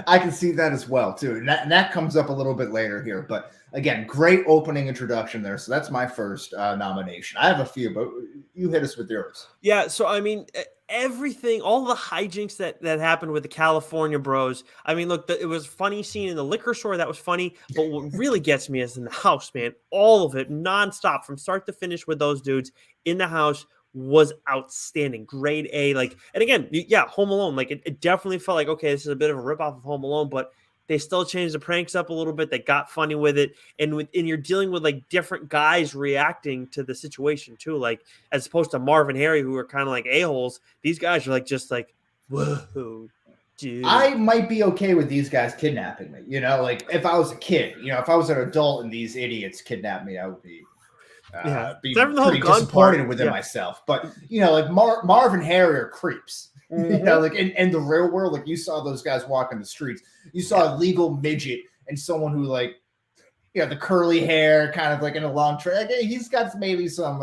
I can see that as well, too. And that comes up a little bit later here. But again, great opening introduction there. So that's my first nomination. I have a few, but you hit us with yours. Yeah. So, I mean, everything, all the hijinks that happened with the California Bros. I mean, look, it was funny scene in the liquor store. That was funny. But what really gets me is in the house, man. All of it nonstop from start to finish with those dudes in the house was outstanding. Grade A. Like, and again, yeah, Home Alone. Like, it definitely felt like, okay, this is a bit of a ripoff of Home Alone, but they still changed the pranks up a little bit. They got funny with it. And you're dealing with like different guys reacting to the situation too. Like, as opposed to Marv and Harry, who are kind of like a-holes, these guys are like, just like, whoa, dude. I might be okay with these guys kidnapping me. Like if I was a kid, if I was an adult and these idiots kidnapped me, I would be pretty disappointed within myself. But like Marv and Harry are creeps. Like in the real world, like you saw those guys walking the streets. You saw a legal midget and someone who like, the curly hair, kind of like in a long track. Like, he's got maybe some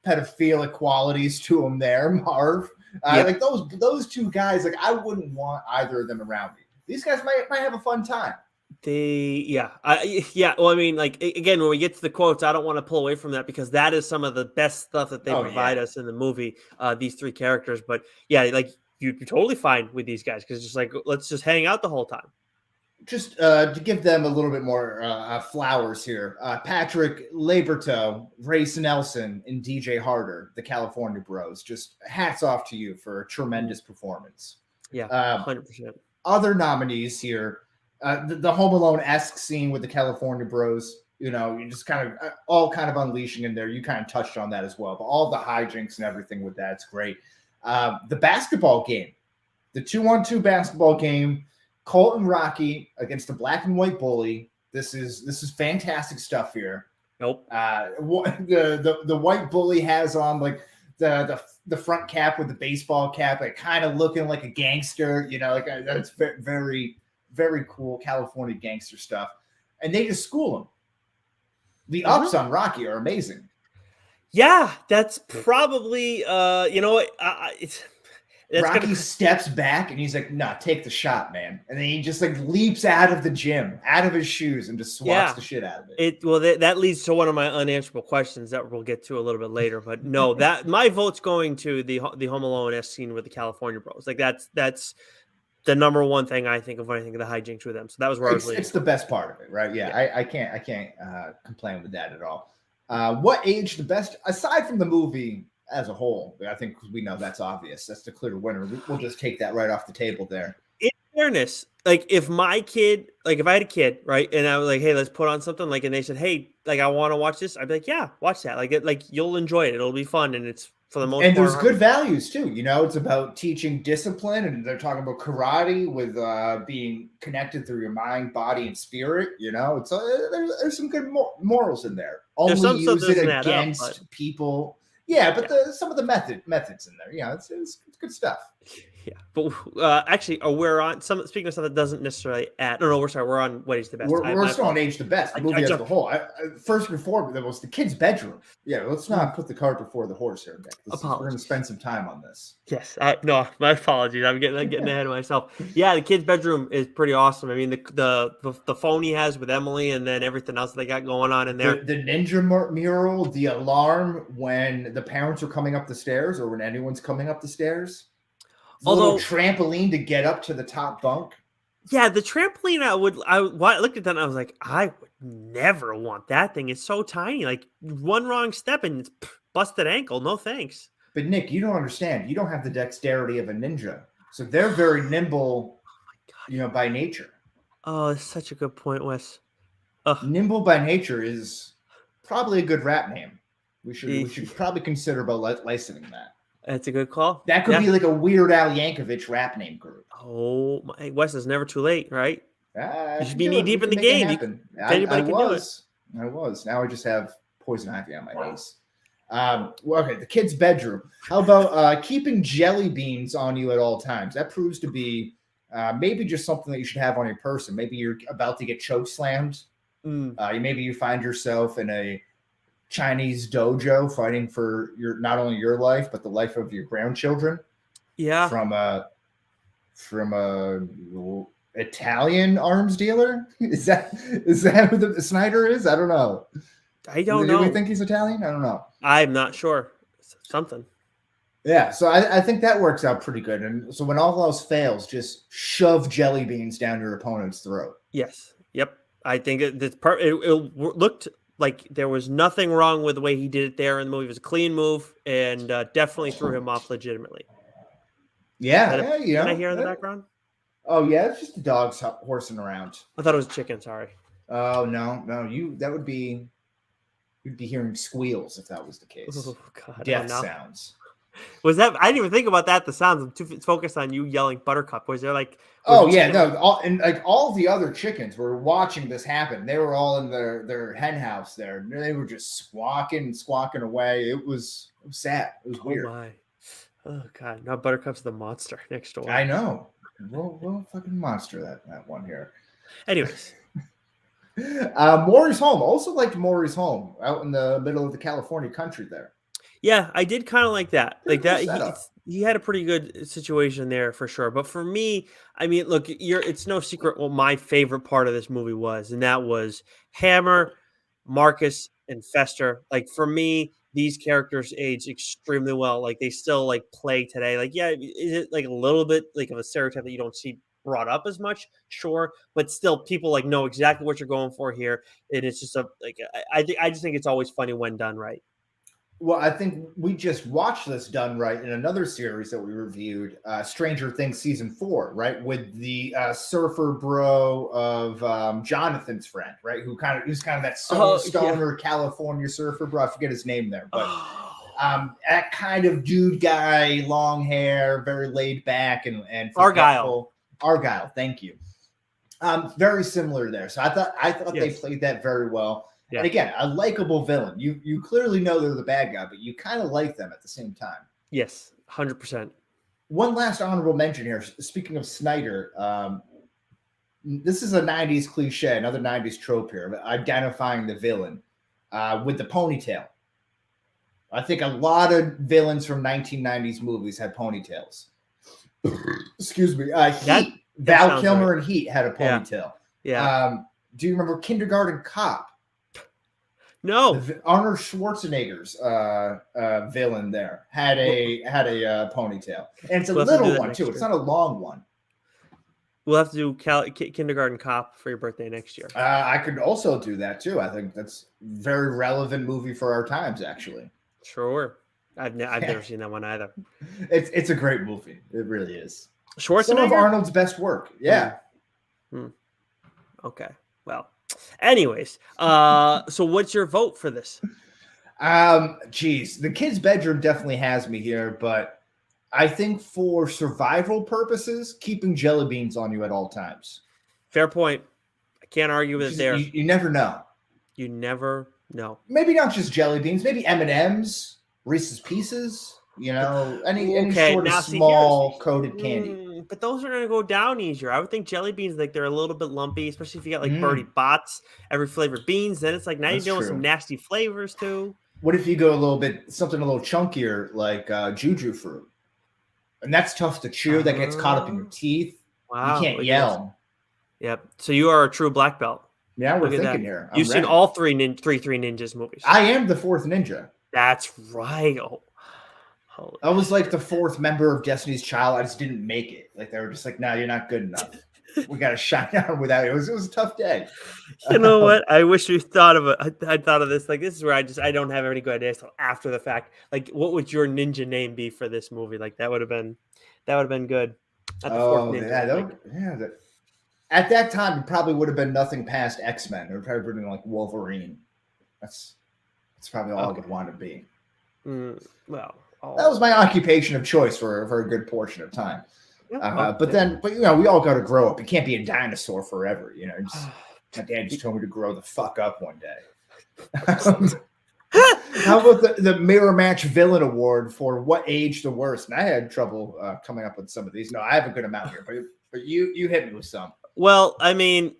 pedophilic qualities to him there, Marv. Like those two guys, like I wouldn't want either of them around me. These guys might have a fun time. Well, I mean, like, again, when we get to the quotes, I don't want to pull away from that because that is some of the best stuff that they provide us in the movie, these three characters. But yeah, like you're totally fine with these guys because just like, let's just hang out the whole time. Just to give them a little bit more flowers here, Patrick Laberto, Race Nelson, and DJ Harder, the California Bros. Just hats off to you for a tremendous performance. Yeah, 100%. Other nominees here. The Home Alone-esque scene with the California Bros, you just kind of all kind of unleashing in there. You kind of touched on that as well, but all the hijinks and everything with that's great. The basketball game, the 2-on-2 basketball game, Colt and Rocky against the black and white bully. This is fantastic stuff here. Nope. The white bully has on like the front cap with the baseball cap, like kind of looking like a gangster. Like that's very, very cool California gangster stuff. And they just school him. The ups on Rocky are amazing. Yeah, that's probably, Rocky steps back and he's like, "Nah, take the shot, man." And then he just like leaps out of the gym, out of his shoes, and just swats the shit out of it. That leads to one of my unanswerable questions that we'll get to a little bit later. But no, that my vote's going to the Home Alone-esque scene with the California Bros. Like that's the number one thing I think of when I think of the hijinks with them. So that was where I was leading. It's the best part of it, right? Yeah. I can't complain with that at all. What aged the best aside from the movie as a whole? I think we know that's obvious. That's the clear winner. We'll just take that right off the table there. In fairness, like if my kid, like if I had a kid, right, and I was like, "Hey, let's put on something," like, and they said, "Hey, like I want to watch this," I'd be like, "Yeah, watch that." Like you'll enjoy it. It'll be fun, and it's for the most part. And there's good values too. You know, it's about teaching discipline, and they're talking about karate with being connected through your mind, body, and spirit. You know, it's there's some good morals in there. Only use it against people. Yeah, but some of the methods in there. Yeah, it's good stuff. Yeah, but actually, we're on speaking of stuff that doesn't necessarily add. No, we're on what is the best. We're still on Age the Best. The movie as a whole. First and foremost, that was the kid's bedroom. Yeah, let's not put the cart before the horse here, Nick. We're going to spend some time on this. Yes, no, my apologies. I'm getting ahead of myself. Yeah, the kid's bedroom is pretty awesome. I mean, the phone he has with Emily, and then everything else they got going on in there. The ninja mural, the alarm when the parents are coming up the stairs, or when anyone's coming up the stairs. Little trampoline to get up to the top bunk. Yeah, the trampoline. I looked at that and I was like, I would never want that thing. It's so tiny. Like one wrong step and it's busted ankle. No thanks. But Nick, you don't understand. You don't have the dexterity of a ninja, so they're very nimble. You know, by nature. Oh, that's such a good point, Wes. Nimble by nature is probably a good rap name. We should probably consider about licensing that. That's a good call. That could be like a Weird Al Yankovic rap name group. Oh, my Wes, is never too late, right? You should be knee deep in the game. I was. Now I just have poison ivy on my face. Okay, the kid's bedroom. How about keeping jelly beans on you at all times? That proves to be maybe just something that you should have on your person. Maybe you're about to get choke slammed. Maybe you find yourself in a Chinese dojo fighting for not only your life but the life of your grandchildren. Yeah, from a Italian arms dealer. Is that who the Snyder is? I don't know. I don't know. Do we think he's Italian? I don't know. I'm not sure. Something. Yeah, so I think that works out pretty good. And so when all else fails, just shove jelly beans down your opponent's throat. Yes. Yep. I think it looked like there was nothing wrong with the way he did it there in the movie. It was a clean move and definitely threw him off legitimately. Yeah, Can I hear in the background? Oh yeah, it's just the dogs horsing around. I thought it was chicken. Sorry. Oh no, you'd be hearing squeals if that was the case. Oh God, death sounds. Was that? I didn't even think about that. The sounds. I'm too focused on you yelling Buttercup. Was there like? Oh yeah, no. All the other chickens were watching this happen. They were all in their hen house there. They were just squawking away. It was sad. It was weird. My. Oh God! Now Buttercup's the monster next door. I know. We'll fucking monster that one here. Anyways, Maury's home. Also liked Maury's home out in the middle of the California country there. Yeah, I did kind of like that. Like that, he had a pretty good situation there for sure. But for me, I mean, look, it's no secret what my favorite part of this movie was, and that was Hammer, Marcus, and Fester. Like for me, these characters age extremely well. Like they still like play today. Like, yeah, is it like a little bit like of a stereotype that you don't see brought up as much? Sure, but still, people like know exactly what you're going for here, and it's just I just think it's always funny when done right. Well, I think we just watched this done right in another series that we reviewed, Stranger Things season 4, right, with the surfer bro of Jonathan's friend, right, who's kind of that stoner California surfer bro. I forget his name there, but that kind of dude guy, long hair, very laid back and Argyle, thank you. Very similar there. So I thought they played that very well. Yeah. And again, a likable villain. You clearly know they're the bad guy, but you kind of like them at the same time. Yes, 100%. One last honorable mention here. Speaking of Snyder, this is a 90s cliche, another 90s trope here, of identifying the villain with the ponytail. I think a lot of villains from 1990s movies had ponytails. Excuse me. Heat. Val Kilmer and Heat had a ponytail. Yeah. Do you remember Kindergarten Cop? No. Arnold Schwarzenegger's villain there had a ponytail, and it's a little one too. It's not a long one. We'll have to do Kindergarten Cop for your birthday next year. I could also do that too. I think that's a very relevant movie for our times, actually. Sure. I've never seen that one either. It's a great movie. It really is. Schwarzenegger? Some of Arnold's best work. Yeah. Okay. Well, anyways, so what's your vote for this? Geez, the kid's bedroom definitely has me here, but I think for survival purposes, keeping jelly beans on you at all times. Fair point. I can't argue with it there. You never know. You never know. Maybe not just jelly beans. Maybe M&Ms, Reese's Pieces. You know, any sort of small coated candy. But those are going to go down easier. I would think jelly beans, like they're a little bit lumpy, especially if you got like Birdie Bots, every flavored beans. Then it's like now you're dealing with some nasty flavors too. What if you go something a little chunkier, like Juju fruit? And that's tough to chew. That gets caught up in your teeth. Wow. You can't yell. Yep. So you are a true black belt. Yeah, we're thinking here. You've seen all three Ninjas movies. I am the fourth ninja. That's right. I was like the fourth member of Destiny's Child. I just didn't make it. Like they were just like, "No, you're not good enough. We got to shine down without it." It was a tough day. You know what? I wish we thought of it. I thought of this. Like this is where I don't have any good ideas till after the fact. Like, what would your ninja name be for this movie? Like that would have been good. At that time, it probably would have been nothing past X-Men. It would probably been like Wolverine. That's probably all I would want to be. Well. That was my occupation of choice for a good portion of time. But you know, we all got to grow up. You can't be a dinosaur forever. You know, my dad just told me to grow the fuck up one day. How about the Mirror Match Villain Award for what age the worst? And I had trouble coming up with some of these. No, I have a good amount here, but you hit me with some. Well, I mean,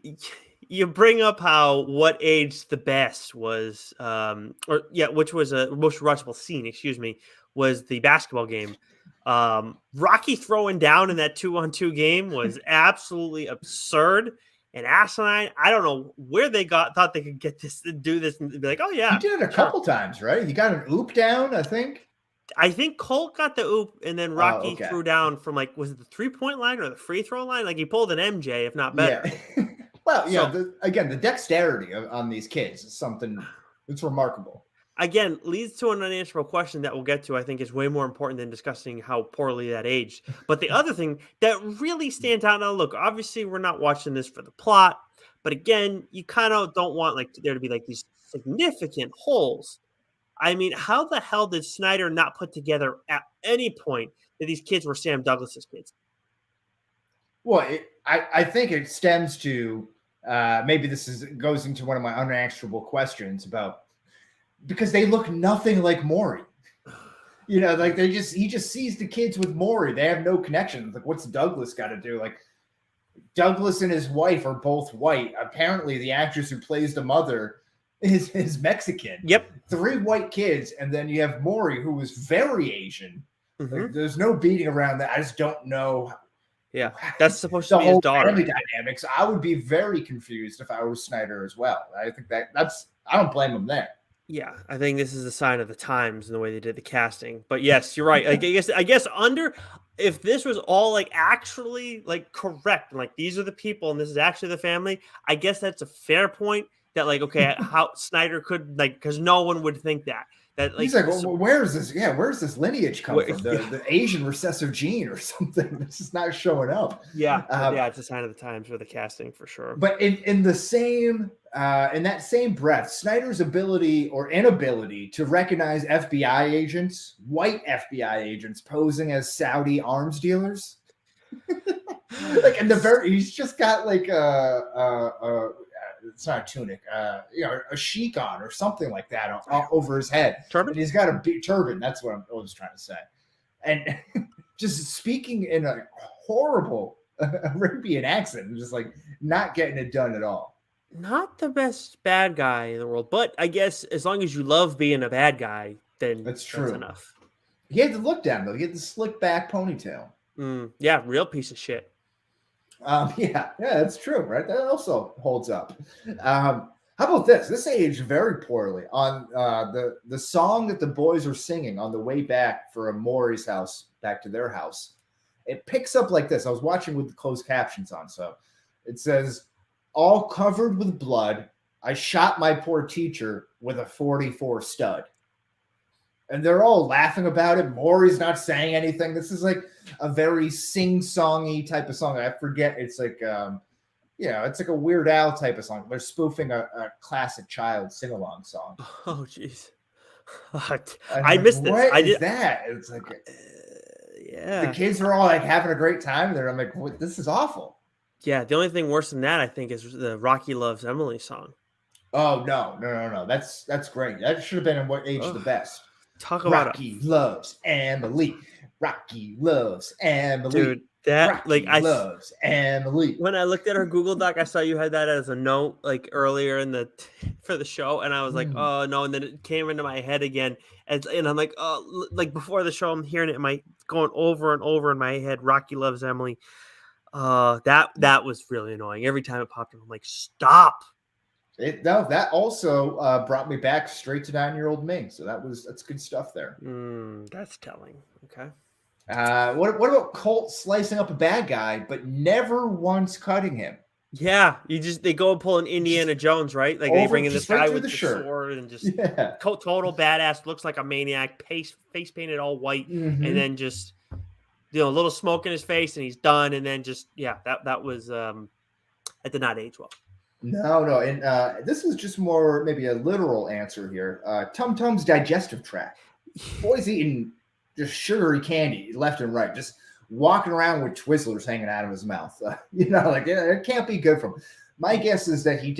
you bring up how what age the best was, which was a most watchable scene. Excuse me. Was the basketball game. Rocky throwing down in that 2-on-2 game was absolutely absurd and asinine. I don't know where they thought they could get this to do this and be like, oh yeah. He did it a couple times, right? He got an oop down, I think. I think Colt got the oop and then Rocky threw down from like, was it the 3-point line or the free throw line? Like he pulled an MJ, if not better. Yeah. Well, yeah, the dexterity on these kids is something that's remarkable. Again, leads to an unanswerable question that we'll get to, I think, is way more important than discussing how poorly that aged. But the other thing that really stands out now, look, obviously we're not watching this for the plot, but again, you kind of don't want like there to be like these significant holes. I mean, how the hell did Snyder not put together at any point that these kids were Sam Douglas's kids? Well, I think it stems to maybe goes into one of my unanswerable questions about. Because they look nothing like Maury. You know, like he just sees the kids with Maury. They have no connection. Like, what's Douglas got to do? Like, Douglas and his wife are both white. Apparently, the actress who plays the mother is Mexican. Yep. 3 white kids, and then you have Maury, who is very Asian. Like, there's no beating around that. I just don't know. Yeah, that's supposed to be his daughter. Family dynamics. I would be very confused if I was Snyder as well. I think I don't blame him there. Yeah, I think this is a sign of the times and the way they did the casting. But yes, you're right. Like, I guess if this was all like actually like correct, and like these are the people and this is actually the family, I guess that's a fair point. That like, okay, how Snyder could like, because no one would think that. That like, he's like, well, where is this? Yeah, where's this lineage come from? The Asian recessive gene or something. This is not showing up. Yeah, it's a sign of the times for the casting for sure. But in the same in that same breath, Snyder's ability or inability to recognize FBI agents, white FBI agents posing as Saudi arms dealers, like he's just got like it's not a tunic, a sheik on or something like that over his head. Turban? And he's got a big turban. That's what I was trying to say. And just speaking in a horrible Arabian accent, just like not getting it done at all. Not the best bad guy in the world, but I guess as long as you love being a bad guy, then that's true. That's enough. He had the look down though. He had the slick back ponytail. Yeah, real piece of shit. Yeah, that's true, right? That also holds up. How about this? This aged very poorly on the song that the boys are singing on the way back from Maury's house back to their house. It picks up like this. I was watching with the closed captions on, so it says, "All covered with blood, I shot my poor teacher with a 44 stud." And they're all laughing about it. Maury's not saying anything. This is like a very sing-songy type of song. I forget. It's like, it's like a Weird Al type of song. They're spoofing a classic child sing-along song. Oh, jeez. I missed this. What is that? It's like, yeah. The kids are all like having a great time there. I'm like, what? This is awful. Yeah, the only thing worse than that, I think, is the Rocky Loves Emily song. Oh, no. That's great. That should have been in what age the best. Talk about Rocky loves Emily. Rocky loves Emily. Dude, that Rocky loves Emily. When I looked at her Google Doc, I saw you had that as a note like earlier for the show, and I was like, oh no, and then it came into my head again, and I'm like, oh, like before the show, I'm hearing it, going over and over in my head. Rocky Loves Emily. That was really annoying. Every time it popped up, I'm like, stop. That also brought me back straight to 9-year-old me. So that's good stuff there. That's telling. Okay. What about Colt slicing up a bad guy, but never once cutting him? Yeah, they go and pull an Indiana Jones, right? Like they bring in this guy with the sword and just total badass, looks like a maniac, face painted all white, and then just a little smoke in his face, and he's done. And then that was that did not age well. No, and this is just more maybe a literal answer here. Tum Tum's digestive tract. Boy's eating just sugary candy left and right, just walking around with Twizzlers hanging out of his mouth. It can't be good for him. My guess is that he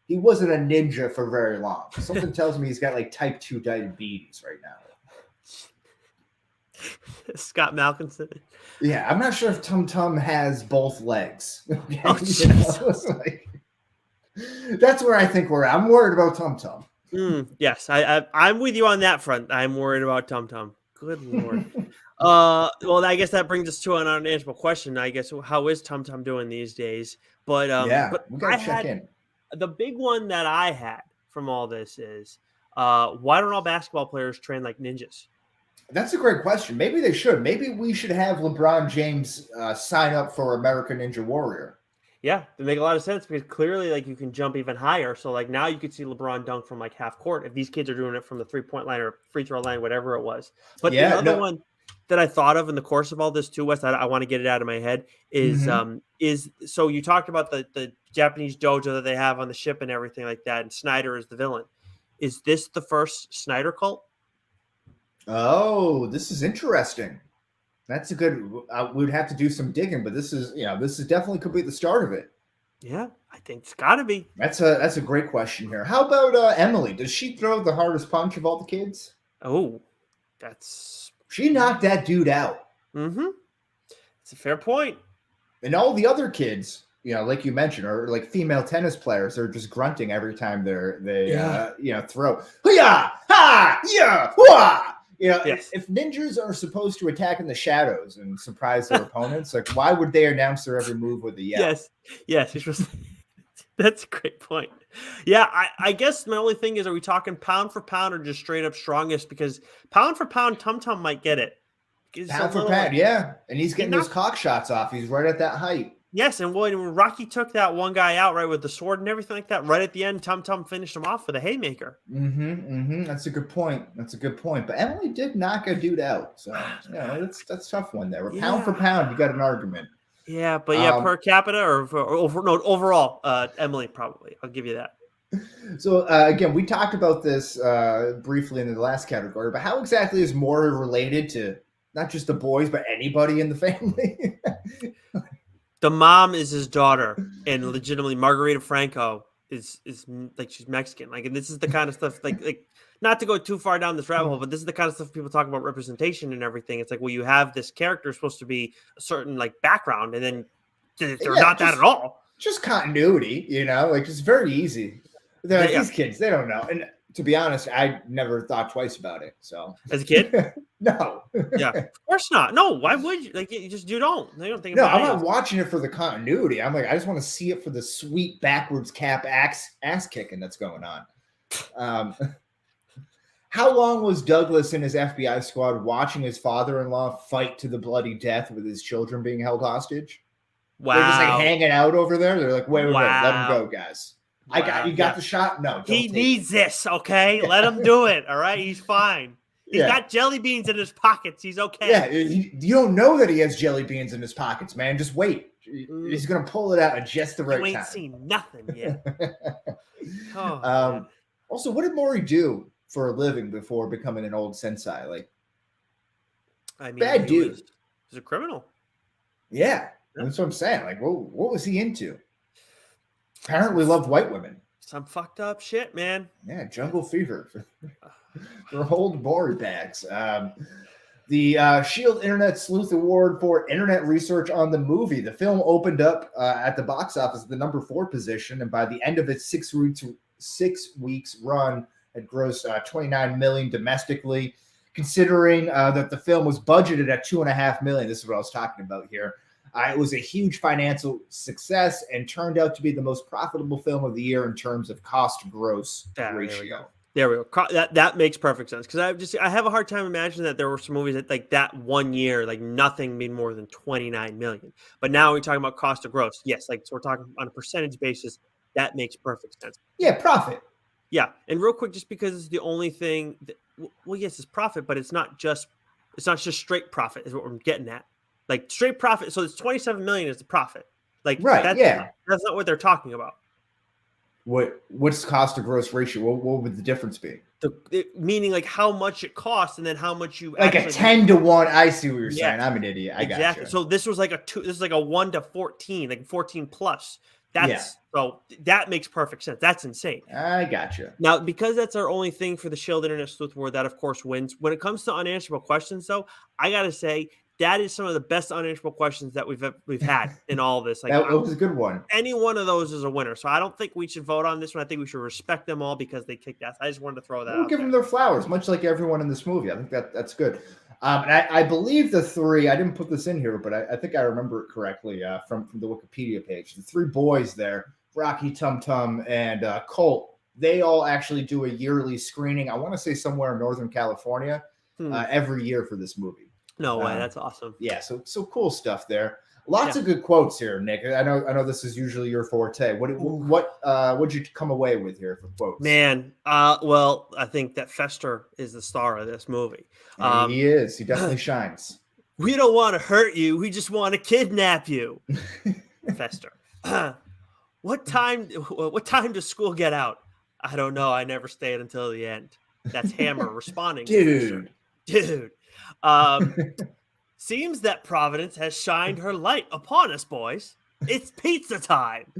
wasn't a ninja for very long. Something tells me he's got like type 2 diabetes right now. Scott Malkinson. Yeah, I'm not sure if Tum Tum has both legs. That's where I think we're at. I'm worried about Tum Tum. Yes, I'm with you on that front. I'm worried about Tum Tum. Good Lord. Well, I guess that brings us to an unanswerable question. I guess, how is Tum Tum doing these days? But we gotta check in. The big one that I had from all this is, why don't all basketball players train like ninjas? That's a great question. Maybe they should. Maybe we should have LeBron James sign up for American Ninja Warrior. Yeah, they make a lot of sense because clearly, like, you can jump even higher. So, like, now you could see LeBron dunk from like half court if these kids are doing it from the 3-point line or free throw line, whatever it was. But the other one that I thought of in the course of all this too, Wes, I want to get it out of my head is so you talked about the Japanese dojo that they have on the ship and everything like that, and Snyder is the villain. Is this the first Snyder cult? Oh, this is interesting. That's a good. We'd have to do some digging, but this is definitely could be the start of it. Yeah, I think it's got to be. That's a great question here. How about Emily? Does she throw the hardest punch of all the kids? Oh, she knocked that dude out. It's a fair point. And all the other kids, like you mentioned, are like female tennis players. They're just grunting every time they throw. Hoo-yah! Ha! Yeah! Hoo-ah! If ninjas are supposed to attack in the shadows and surprise their opponents, like, why would they announce their every move with a yell? Yes. That's a great point. Yeah, I guess my only thing is, are we talking pound for pound or just straight up strongest? Because pound for pound, Tum Tum might get it. Pound for pound, yeah. And he's getting those cock shots off. He's right at that height. Yes, and when Rocky took that one guy out, right, with the sword and everything like that, right at the end, Tum Tum finished him off with a haymaker. That's a good point. But Emily did knock a dude out. So, that's a tough one there. Pound for pound, you got an argument. Yeah, but per capita or overall, Emily probably. I'll give you that. So, again, we talked about this briefly in the last category, but how exactly is Maury related to not just the boys, but anybody in the family? The mom is his daughter, and legitimately Margarita Franco is like, she's Mexican. Like, and this is the kind of stuff, like not to go too far down this rabbit hole, but this is the kind of stuff people talk about representation and everything. It's like, well, you have this character supposed to be a certain like background, and then they're not that at all. Just continuity, like, it's very easy. These kids, they don't know. And To be honest, I never thought twice about it. So as a kid, no, yeah, of course not. No, why would you? Like, you don't. They don't think no, about I'm it. not watching it for the continuity. I'm like, I just want to see it for the sweet backwards cap ass kicking that's going on. How long was Douglas and his FBI squad watching his father-in-law fight to the bloody death with his children being held hostage? Wow. They're just like hanging out over there. They're like, wait, let him go, guys. Wow. You got the shot? No, he needs this, okay? Let him do it, all right? He's fine. He's got jelly beans in his pockets. He's okay. Yeah, you don't know that he has jelly beans in his pockets, man. Just wait. He's going to pull it out at just the right time. You ain't seen nothing yet. Also, what did Maury do for a living before becoming an old sensei? Like, I mean, bad dude. He's a criminal. Yeah, that's what I'm saying. Like, what was he into? Apparently loved white women. Some fucked up shit, man. Yeah, jungle fever for old Maury bags. The Shield Internet Sleuth Award for Internet Research on the movie. The film opened up at the box office at the number 4 position, and by the end of its 6 weeks run, it grossed 29 million domestically. Considering that the film was budgeted at $2.5 million, this is what I was talking about here. It was a huge financial success and turned out to be the most profitable film of the year in terms of cost-gross ratio. There we go. That makes perfect sense, because I have a hard time imagining that there were some movies that like that one year, like nothing made more than 29 million. But now we're talking about cost of gross. Yes, like so we're talking on a percentage basis. That makes perfect sense. Yeah, profit. Yeah, and real quick, just because it's the only thing. Well, yes, it's profit, but it's not just straight profit. Is what we're getting at. Like straight profit. So it's 27 million is the profit. Like right. That's not what they're talking about. What's cost to gross ratio? What would the difference be? Meaning like how much it costs and then how much you like a 10-to-1. I see what you're saying. I'm an idiot. I exactly. Gotcha. So this was like this is like a 1-to-14, like 14 plus. So that makes perfect sense. That's insane. I gotcha. Now, because that's our only thing for the Shield Internet Sleuth Award, that of course wins. When it comes to unanswerable questions, though, I gotta say that is some of the best unanswerable questions that we've had in all of this. Like that was a good one. Any one of those is a winner. So I don't think we should vote on this one. I think we should respect them all because they kicked ass. I just wanted to throw that out. We'll give them their flowers, much like everyone in this movie. I think that's good. And I believe the 3, I didn't put this in here, but I think I remember it correctly from the Wikipedia page. The 3 boys there, Rocky, Tum Tum, and Colt, they all actually do a yearly screening. I want to say somewhere in Northern California every year for this movie. No way, that's awesome. Yeah, so cool stuff there. Lots of good quotes here, Nick. I know this is usually your forte. What'd you come away with here for quotes? Man, well, I think that Fester is the star of this movie. He is. He definitely shines. We don't want to hurt you. We just want to kidnap you. Fester. What time does school get out? I don't know. I never stayed until the end. That's Hammer responding. Dude. Seems that Providence has shined her light upon us, boys. It's pizza time.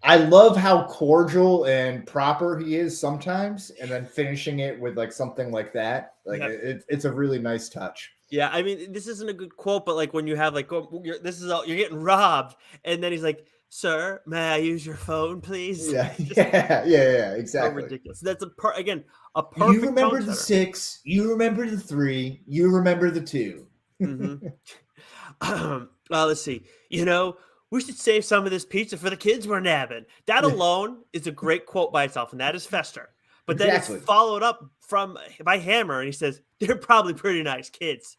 I love how cordial and proper he is sometimes, and then finishing it with like something like that. Like it's a really nice touch. Yeah, I mean, this isn't a good quote, but like when you have like, you're getting robbed, and then he's like, "Sir, may I use your phone, please?" Yeah, exactly. So ridiculous. That's a perfect. You remember the 6. You remember the 3. You remember the 2. Mm-hmm. Well, let's see. We should save some of this pizza for the kids we're nabbing. That alone is a great quote by itself, and that is Fester. But then it's followed up by Hammer, and he says, "They're probably pretty nice kids."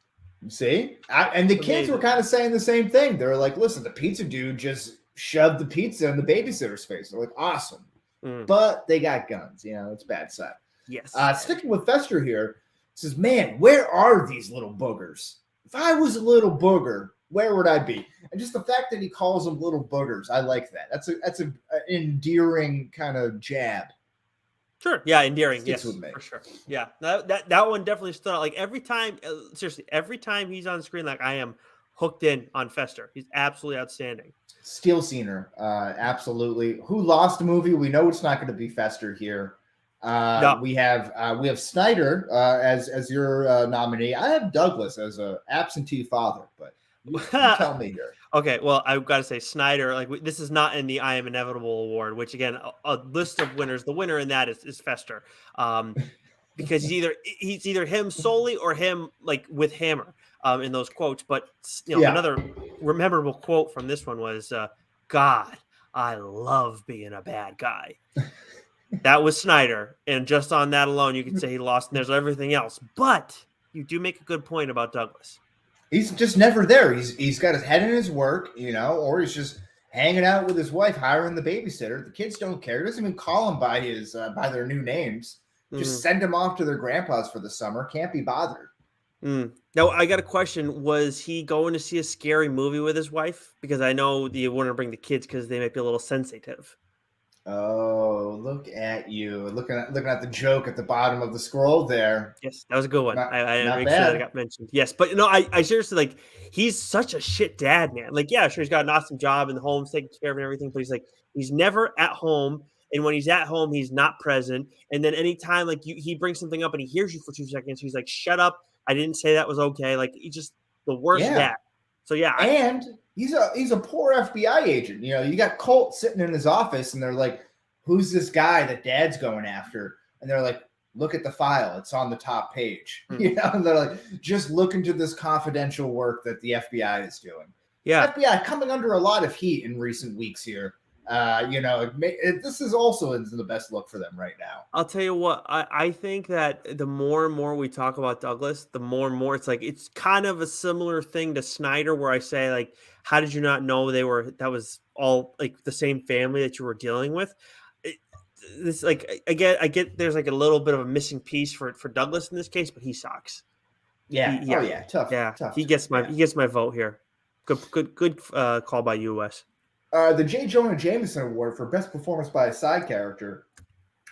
See? And the kids were kind of saying the same thing. They were like, listen, the pizza dude just shoved the pizza in the babysitter's face. They're like, awesome. But they got guns. It's bad side. Yes. Sticking with Fester here, says, man, where are these little boogers? If I was a little booger, where would I be? And just the fact that he calls them little boogers, I like that. That's an endearing kind of jab. Sure. Yeah, endearing. Sticks yes, with me. For sure. Yeah, that one definitely stood out. Like every time, seriously, every time he's on screen, like I am hooked in on Fester. He's absolutely outstanding. Steel Scener, absolutely. Who lost the movie? We know it's not going to be Fester here. No. We have Snyder as your nominee. I have Douglas as a absentee father, but You tell me here. Okay, well, I've got to say Snyder. Like this is not in the I Am Inevitable award, which again, a list of winners. The winner in that is Fester, because he's either him solely or him like with Hammer in those quotes. But another memorable quote from this one was, "God, I love being a bad guy." That was Snyder, and just on that alone, you could say he lost. And there's everything else, but you do make a good point about Douglas. He's just never there. He's got his head in his work, or he's just hanging out with his wife, hiring the babysitter. The kids don't care. He doesn't even call them by their new names. Just send them off to their grandpas for the summer. Can't be bothered. Now, I got a question. Was he going to see a scary movie with his wife? Because I know you want to bring the kids because they might be a little sensitive. Oh, look at you. Looking at the joke at the bottom of the scroll there. Yes, that was a good one. I make sure that it got mentioned. Yes, but I seriously, like, he's such a shit dad, man. Like, yeah, sure, he's got an awesome job in the home, taking care of and everything, but he's never at home. And when he's at home, he's not present. And then anytime, like, he brings something up and he hears you for 2 seconds, he's like, shut up. I didn't say that was okay. Like, he's just the worst dad. So, yeah. And he's a poor FBI agent. You got Colt sitting in his office and they're like, who's this guy that dad's going after? And they're like, look at the file. It's on the top page. And they're like, just look into this confidential work that the FBI is doing. Yeah. FBI coming under a lot of heat in recent weeks here. This is also the best look for them right now. I'll tell you what, I think that the more and more we talk about Douglas, the more and more it's kind of a similar thing to Snyder, where I say, like, how did you not know that was all like the same family that you were dealing with? This, like, I get there's like a little bit of a missing piece for Douglas in this case, but he sucks. Yeah. Tough. He gets my vote here. Good call by you, Wes. The J. Jonah Jameson Award for Best Performance by a Side Character.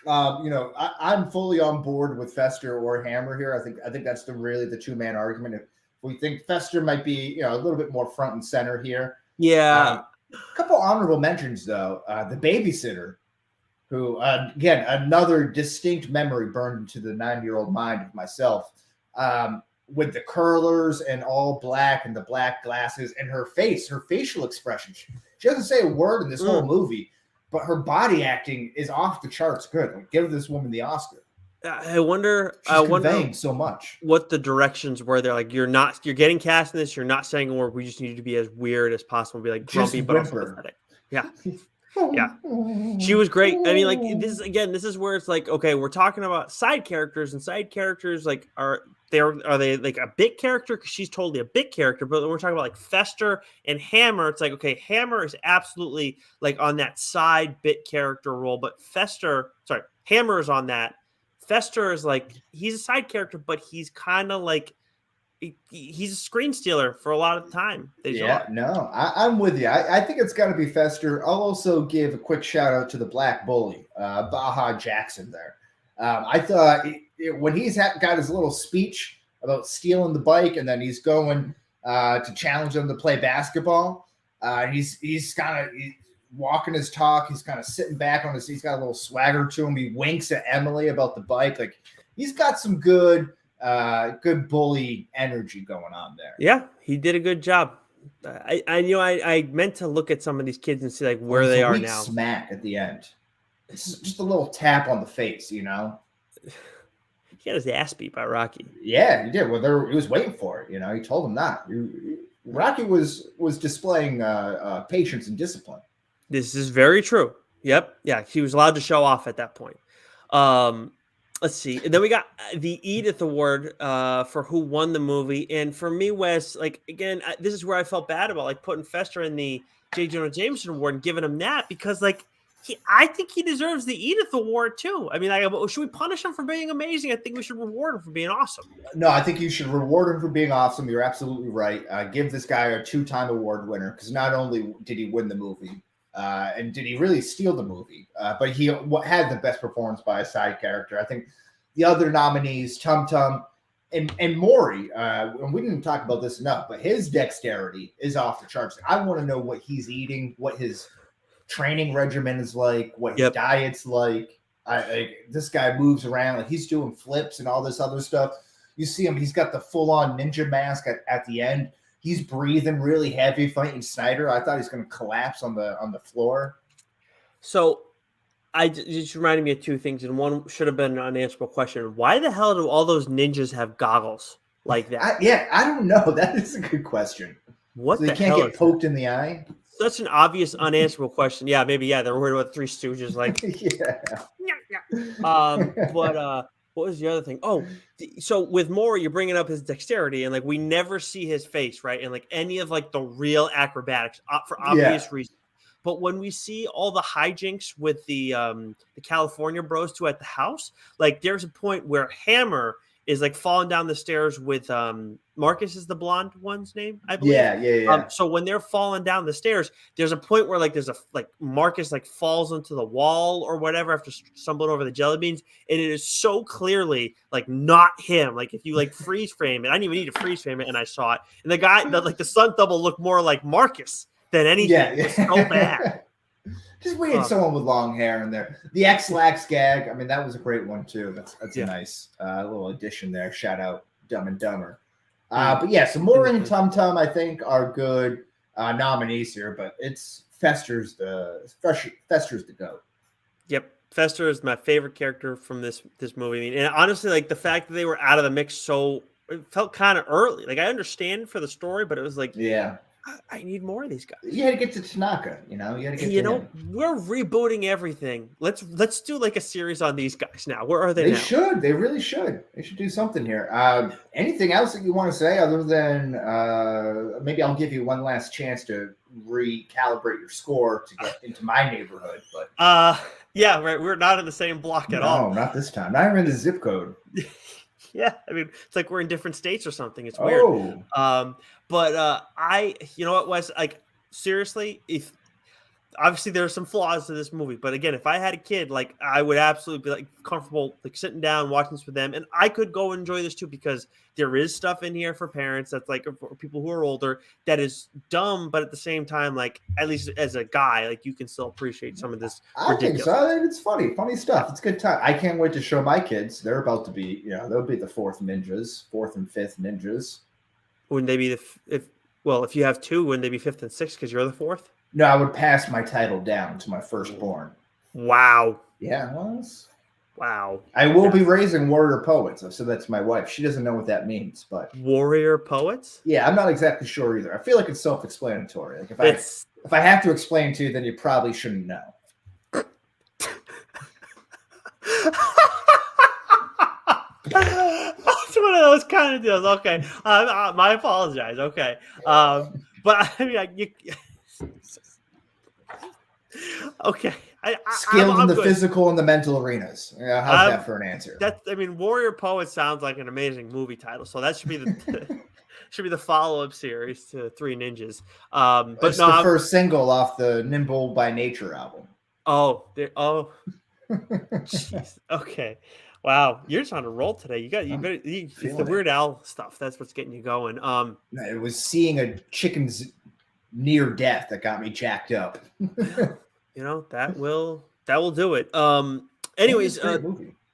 I'm fully on board with Fester or Hammer here. I think that's really the two-man argument. If we think Fester might be a little bit more front and center here. Yeah. A couple honorable mentions though. The babysitter, who again another distinct memory burned into the 9-year-old mind of myself. With the curlers and all black and the black glasses and her facial expression. She doesn't say a word in this whole movie, but her body acting is off the charts good. Like, give this woman the Oscar. I wonder so much what the directions were there. Like, you're getting cast in this. You're not saying a word. We just need you to be as weird as possible. Be like grumpy, but also pathetic. Yeah. Yeah. She was great. I mean, like, this is where it's like, okay, we're talking about side characters, and side characters, like, are they like a big character? Because she's totally a big character. But when we're talking about like Fester and Hammer, it's like, okay, Hammer is absolutely like on that side bit character role, but Hammer is on that. Fester is like, he's a side character, but he's kind of like, he's a screen stealer for a lot of the time. I'm with you. I think it's got to be Fester. I'll also give a quick shout out to the Black Bully, Baja Jackson there. I thought when he's got his little speech about stealing the bike and then he's going to challenge them to play basketball, he's kind of walking his talk. He's kind of sitting back on he's got a little swagger to him. He winks at Emily about the bike. Like, he's got some good bully energy going on there. Yeah, he did a good job. I meant to look at some of these kids and see like where they are now. Smack at the end. It's just a little tap on the face, He had his ass beat by Rocky. Yeah, he did. Well, he was waiting for it. He told him not. Rocky was displaying patience and discipline. This is very true. Yep. Yeah, he was allowed to show off at that point. Let's see. And then we got the Edith Award for who won the movie. And for me, Wes, like, again, this is where I felt bad about like putting Fester in the J. Jonah Jameson Award and giving him that, because like I think he deserves the Edith Award too. I mean, should we punish him for being amazing? I think we should reward him for being awesome. No, I think you should reward him for being awesome. You're absolutely right. Give this guy a 2-time award winner, because not only did he win the movie, and did he really steal the movie, but he had the best performance by a side character. I think the other nominees, Tum Tum and Maury, and we didn't talk about this enough, but his dexterity is off the charts. I want to know what he's eating, what his training regimen is like, what his diet's like. This guy moves around, like he's doing flips and all this other stuff. You see him, he's got the full-on ninja mask at the end. he's breathing really heavy fighting Snyder. I thought he's going to collapse on the floor. So just reminded me of two things, and one should have been an unanswerable question. Why the hell do all those ninjas have goggles like that? I don't know. That is a good question. What so the they can't hell get poked in the eye? Such an obvious, unanswerable question. Yeah, maybe. Yeah, they're worried about Three Stooges. Like, but what was the other thing? Oh, so with Maury, you're bringing up his dexterity, and like we never see his face, right? And like any of like the real acrobatics for obvious reasons. But when we see all the hijinks with the California Bros too at the house, like there's a point where Hammer is like falling down the stairs with Marcus is the blonde one's name, I believe. Yeah. So when they're falling down the stairs, there's a point where like there's a like Marcus like falls into the wall or whatever after stumbling over the jelly beans, and it is so clearly like not him. Like if you like freeze frame it, I didn't even need to freeze frame it, and I saw it. And the guy, the stunt double looked more like Marcus than anything. Yeah. It was so bad. Just we had someone with long hair in there. The X-Lax gag, I mean, that was a great one too. That's a nice little addition there. Shout out Dumb and Dumber. But yeah, so Maury and Tum Tum, I think, are good nominees here, but it's Fester's the GOAT. Yep. Fester is my favorite character from this movie. I mean, and honestly, like the fact that they were out of the mix it felt kind of early. Like I understand for the story, but it was like, I need more of these guys. You had to get to Tanaka, you know. You had to get to him. We're rebooting everything. Let's do like a series on these guys now. Where are they? They now? should. They really should. They should do something here. Anything else that you want to say other than maybe I'll give you one last chance to recalibrate your score to get into my neighborhood. But yeah, right. We're not in the same block at all. No, not this time. Not even in the zip code. Yeah, I mean, it's like we're in different states or something. It's weird. But you know what, Wes? Like, seriously, if obviously there are some flaws to this movie, but again, if I had a kid, like, I would absolutely be like comfortable, like sitting down watching this with them, and I could go enjoy this too because there is stuff in here for parents that's like for people who are older that is dumb, but at the same time, like at least as a guy, like you can still appreciate some of this. I think so. I think it's funny stuff. It's a good time. I can't wait to show my kids. They're about to be, they'll be the fourth and fifth ninjas. Wouldn't they be if you have two, wouldn't they be fifth and sixth because you're the fourth? No, I would pass my title down to my firstborn. Wow. Yeah, well, wow. I will be raising warrior poets. I've said that to my wife. She doesn't know what that means, but warrior poets? Yeah, I'm not exactly sure either. I feel like it's self-explanatory. Like if I have to explain to you, then you probably shouldn't know. It's one of those kind of deals. Okay, my apologize. Okay, but I mean, okay. Skilled in the physical and the mental arenas. How's that for an answer? Warrior Poet sounds like an amazing movie title, so that should be the follow-up series to Three Ninjas. But it's the first single off the Nimble by Nature album. Jeez. Okay. Wow, you're just on a roll today. It's the Weird Al stuff. That's what's getting you going. It was seeing a chicken's near death that got me jacked up. That will do it. Anyways,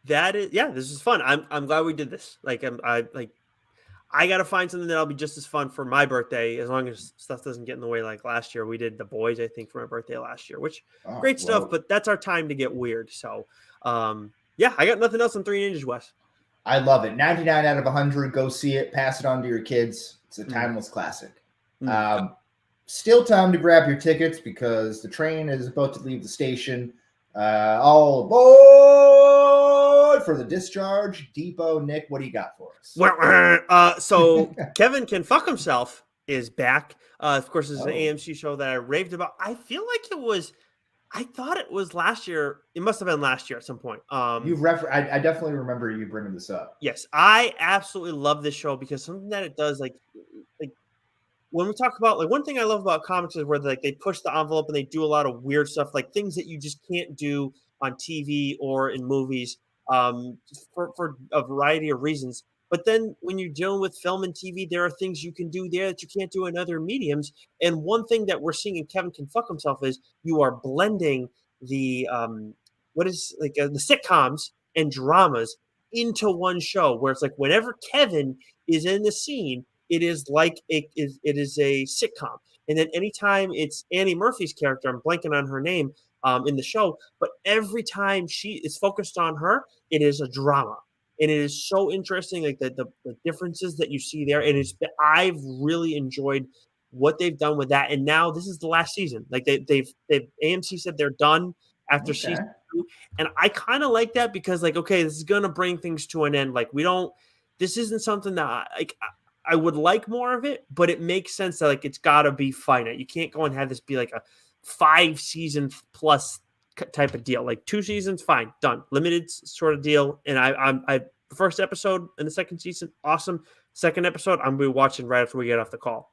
this is fun. I'm glad we did this. Like I got to find something that'll be just as fun for my birthday, as long as stuff doesn't get in the way. Like last year, we did The Boys, I think, for my birthday last year, which great stuff. But that's our time to get weird. So, yeah, I got nothing else on Three Ninjas, Wes. I love it. 99 out of 100. Go see it. Pass it on to your kids. It's a timeless classic. Still time to grab your tickets because the train is about to leave the station. All aboard for the discharge. Depot. Nick, what do you got for us? So Kevin Can Fuck Himself is back. Of course, it's an AMC show that I raved about. I feel like I thought it was last year. It must have been last year at some point. I definitely remember you bringing this up. Yes, I absolutely love this show because something that it does, like when we talk about, like, one thing I love about comics is where they push the envelope and they do a lot of weird stuff, like things that you just can't do on TV or in movies, for a variety of reasons. But then when you're dealing with film and TV, there are things you can do there that you can't do in other mediums. And one thing that we're seeing in Kevin Can Fuck Himself is you are blending the the sitcoms and dramas into one show, where it's like whenever Kevin is in the scene, it is like it is a sitcom. And then anytime it's Annie Murphy's character, I'm blanking on her name in the show, but every time she is focused on her, it is a drama. And it is so interesting, like the differences that you see there. And I've really enjoyed what they've done with that. And now this is the last season. Like they've AMC said they're done after season 2. And I kind of like that because, like, okay, this is gonna bring things to an end. Like, this isn't something that I would like more of it, but it makes sense that, like, it's gotta be finite. You can't go and have this be like a 5-season plus type of deal. Like 2 seasons, fine, done, limited sort of deal. And I the first episode in the second season, awesome. Second episode, I'm gonna be watching right after we get off the call.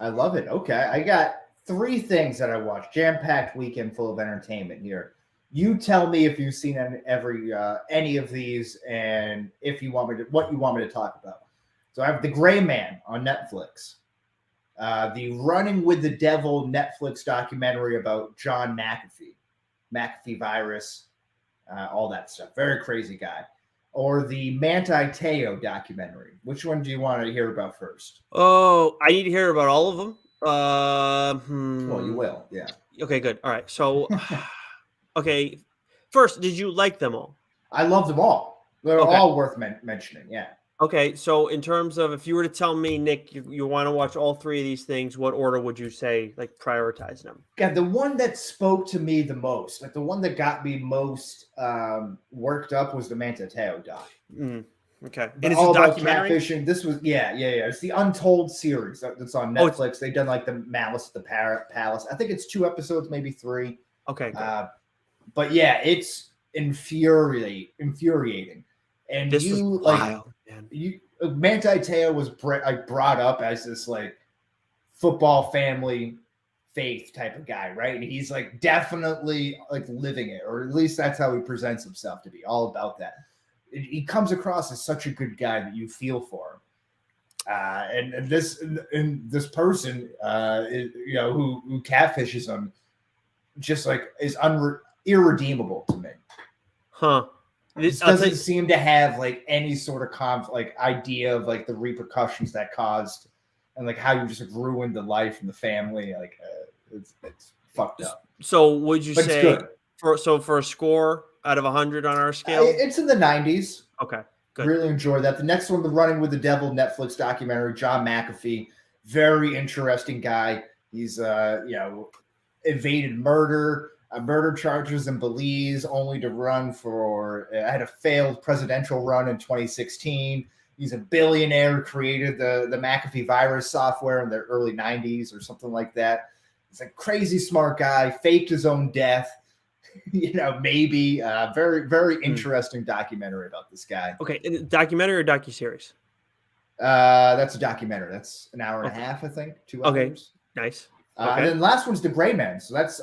I love it. Okay, I got 3 things that I watched. Jam-packed weekend full of entertainment here. You tell me if you've seen any of these, and if you want me to, what you want me to talk about. So I have The Gray Man on Netflix, the Running with the Devil Netflix documentary about John McAfee virus, all that stuff. Very crazy guy. Or the Manti Te'o documentary. Which one do you want to hear about first? Oh, I need to hear about all of them. Well, you will, yeah. Okay, good. All right. So, okay. First, did you like them all? I love them all. They're all worth mentioning, yeah. Okay, so in terms of, if you were to tell me, Nick, you want to watch all 3 of these things, what order would you say, like, prioritize them? Yeah, the one that spoke to me the most, like the one that got me most worked up, was the Manti Te'o doc. Okay, but and it's all about catfishing. This was yeah. It's the Untold series that's on Netflix. They've done like the Malice at the Palace. I think it's 2 episodes, maybe 3. Okay, but yeah, it's infuriating. And this was wild, man. Manti Te'o was brought up as this like football family faith type of guy, right? And he's like definitely like living it, or at least that's how he presents himself to be, all about that. He comes across as such a good guy that you feel for him. And this person, who catfishes him, just like is irredeemable to me. Huh. This doesn't seem to have like any sort of idea of like the repercussions that caused, and like how you just ruined the life and the family. Like it's fucked up. So would you say for a score out of 100 on our scale? It's in the 90s. Okay, good. Really enjoy that. The next one, the Running with the Devil Netflix documentary, John McAfee, very interesting guy. He's evaded murder charges in Belize, only to run had a failed presidential run in 2016. He's a billionaire who created the McAfee virus software in the early 90s or something like that. He's a crazy smart guy, faked his own death. Maybe very, very interesting documentary about this guy. Okay, documentary or docuseries? That's a documentary. That's an hour and a half, I think. 2 hours. Okay, nice. And then the last one's The Gray Man. So that's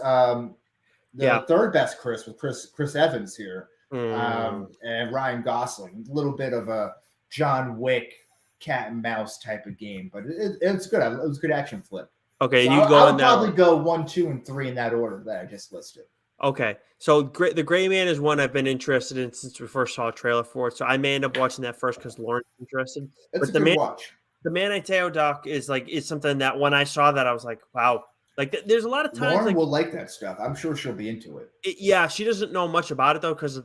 the third best Chris, with Chris Evans here, and Ryan Gosling. A little bit of a John Wick cat and mouse type of game, but it's good. It was a good action flick. Okay, so I'll probably go 1, 2, and 3 in that order that I just listed. Okay, so The Gray Man is one I've been interested in since we first saw a trailer for it. So I may end up watching that first because Lauren's interested. It's a good watch. The Manti Te'o doc is something that when I saw that I was like, wow. Like there's a lot of times Lauren will like that stuff. I'm sure she'll be into it. Yeah, she doesn't know much about it though because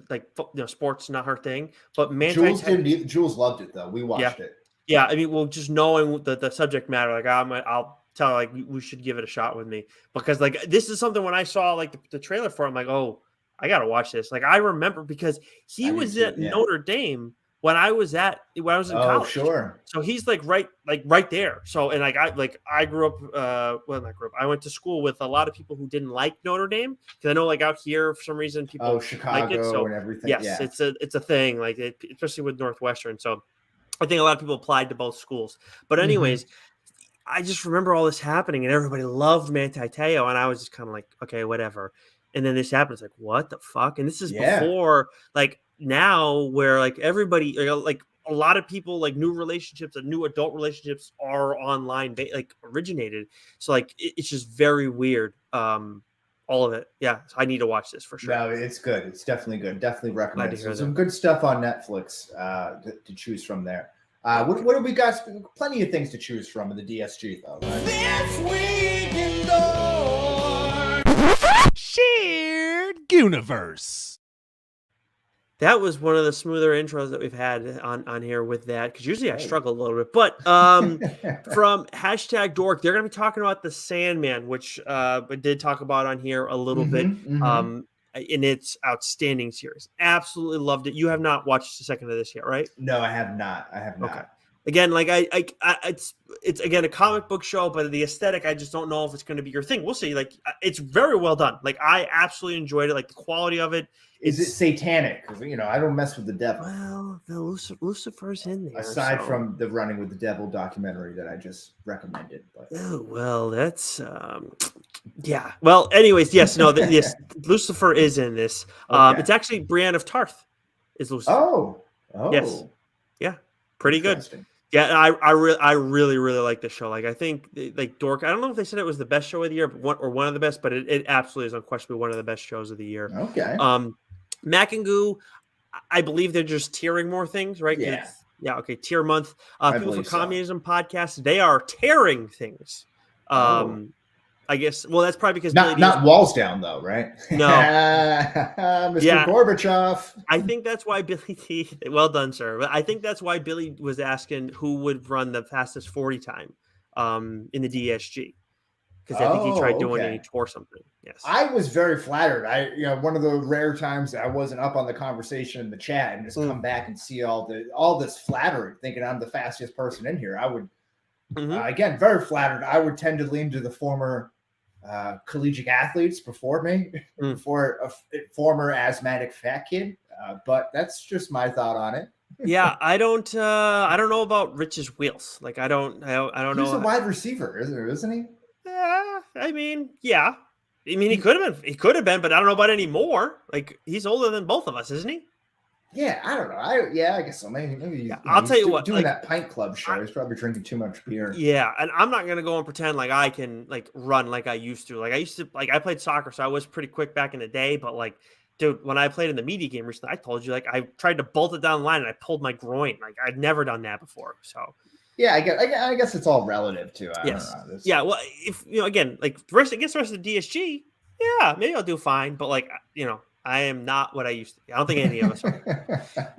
sports not her thing. But Manti Jules loved it though. We watched it. Yeah, I mean, well, just knowing the subject matter, like I'll tell her, like we should give it a shot with me, because like this is something when I saw like the trailer for it, I'm like, oh, I gotta watch this. Like I remember because he was at Notre Dame when I was in college. Oh, sure. So he's right there. So and I grew up I went to school with a lot of people who didn't like Notre Dame, because I know out here for some reason people Chicago like it. So, and everything. Yes, it's a thing, especially with Northwestern. So I think a lot of people applied to both schools. But anyways, I just remember all this happening and everybody loved Manti Te'o, and I was just kind of like, okay, whatever. And then this happens, like, what the fuck? And this is before now where everybody, a lot of people, new relationships and new adult relationships are online, originated. So it's just very weird. All of it. Yeah. So I need to watch this for sure. No, it's good. It's definitely good. Definitely recommend it. Some good stuff on Netflix to choose from there. What do we got? Plenty of things to choose from in the DSG, though. Right? This week in Shared Universe. That was one of the smoother intros that we've had on here with that, because usually I struggle a little bit. But from #Dork, they're going to be talking about the Sandman, which we did talk about on here a little bit. In its outstanding series. Absolutely loved it. You have not watched the second of this yet, right? No, I have not. Okay. Again, like it's again a comic book show, but the aesthetic, I just don't know if it's going to be your thing. We'll see. Like, it's very well done. Like, I absolutely enjoyed it. Like, the quality of it. Is it satanic? Because I don't mess with the devil. Well, the Lucifer's in there. Aside from the Running with the Devil documentary that I just recommended. But. Oh, well, that's yeah. Well, anyways, yes, no, yes, Lucifer is in this. Okay. It's actually Brienne of Tarth is Lucifer. Oh, yes, yeah, pretty good. Yeah, I really like the show. Like, I think like Dork. I don't know if they said it was the best show of the year, but one of the best, but it absolutely is unquestionably one of the best shows of the year. Okay. Mac and Goo, I believe they're just tiering more things, right? Yeah. Yeah. Okay. Tier month. People for Communism podcast, they are tearing things. I guess. Well, that's probably because not walls down though, right? No, Mr. Gorbachev. I think that's why Billy T. Well done, sir. But I think that's why Billy was asking who would run the fastest 40 time in the DSG, because I think he tried doing it and he tore something. Yes, I was very flattered. One of the rare times that I wasn't up on the conversation in the chat and just come back and see all this flattery, thinking I'm the fastest person in here. I would again very flattered. I would tend to lean to the former collegiate athletes before me, before a former asthmatic fat kid. But that's just my thought on it. Yeah, I don't know about Rich's wheels. Like, I don't know. He's a wide receiver, isn't he? Yeah, I mean, yeah. I mean, he could have been, but I don't know about anymore. Like, he's older than both of us, isn't he? Yeah, I don't know. I guess so. Maybe I'll tell you what. Doing that pint club show, he's probably drinking too much beer. Yeah, and I'm not gonna go and pretend like I can run like I used to. Like, I played soccer, so I was pretty quick back in the day. But like, dude, when I played in the media game recently, I told you, like, I tried to bolt it down the line and I pulled my groin. Like, I'd never done that before. So yeah, I guess it's all relative to. Yes. Yeah. Well, if again, like the rest of the DSG, yeah, maybe I'll do fine. But like, I am not what I used to be. I don't think any of us are.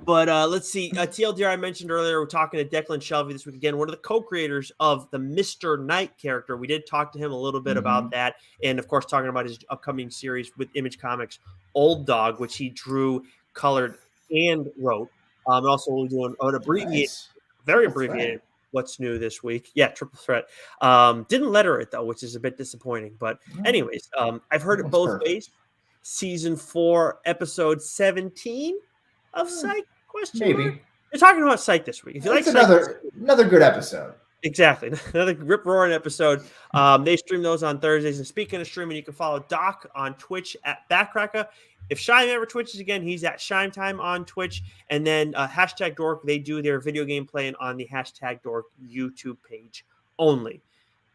But let's see. TLDR, I mentioned earlier, we're talking to Declan Shelby this week again, one of the co-creators of the Mr. Knight character. We did talk to him a little bit about that. And, of course, talking about his upcoming series with Image Comics, Old Dog, which he drew, colored, and wrote. And also we're doing an abbreviated, very abbreviated What's New this week. Yeah, Triple Threat. Didn't letter it, though, which is a bit disappointing. But anyways, I've heard it both ways. Season 4, episode 17 of Psych? Maybe. Mark? You're talking about Psych this week. If you like another good episode. Exactly. Another rip-roaring episode. They stream those on Thursdays. And speaking of streaming, you can follow Doc on Twitch at Backcracker. If Shime ever twitches again, he's at Shime Time on Twitch. And then #Dork, they do their video game playing on the #Dork YouTube page only.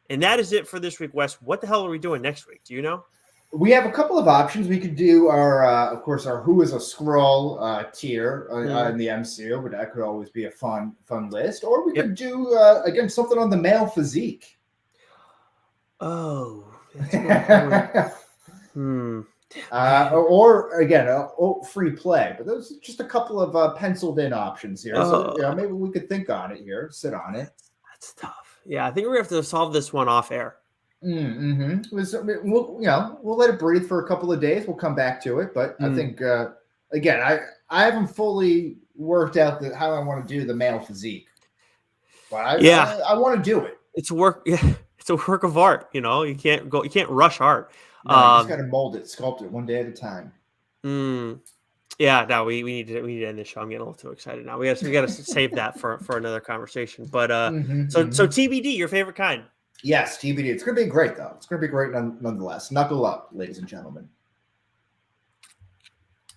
And that is it for this week, Wes. What the hell are we doing next week? Do you know? We have a couple of options. We could do our Who is a Skrull tier in the MCU, but that could always be a fun list. Or we could do again something on the male physique. Oh, that's or again, free play. But those are just a couple of penciled in options here. So maybe we could think on it here, sit on it. That's tough. Yeah, I think we're gonna have to solve this one off air. We'll let it breathe for a couple of days. We'll come back to it, but I think again, I haven't fully worked out how I want to do the male physique. But I want to do it. It's work. Yeah, it's a work of art. You can't rush art. No, you just got to mold it, sculpt it one day at a time. Yeah, no, we need to end this show. I'm getting a little too excited now. We got to save that for another conversation. But so TBD, your favorite kind. Yes, TBD. It's going to be great, though. It's going to be great nonetheless. Knuckle up, ladies and gentlemen.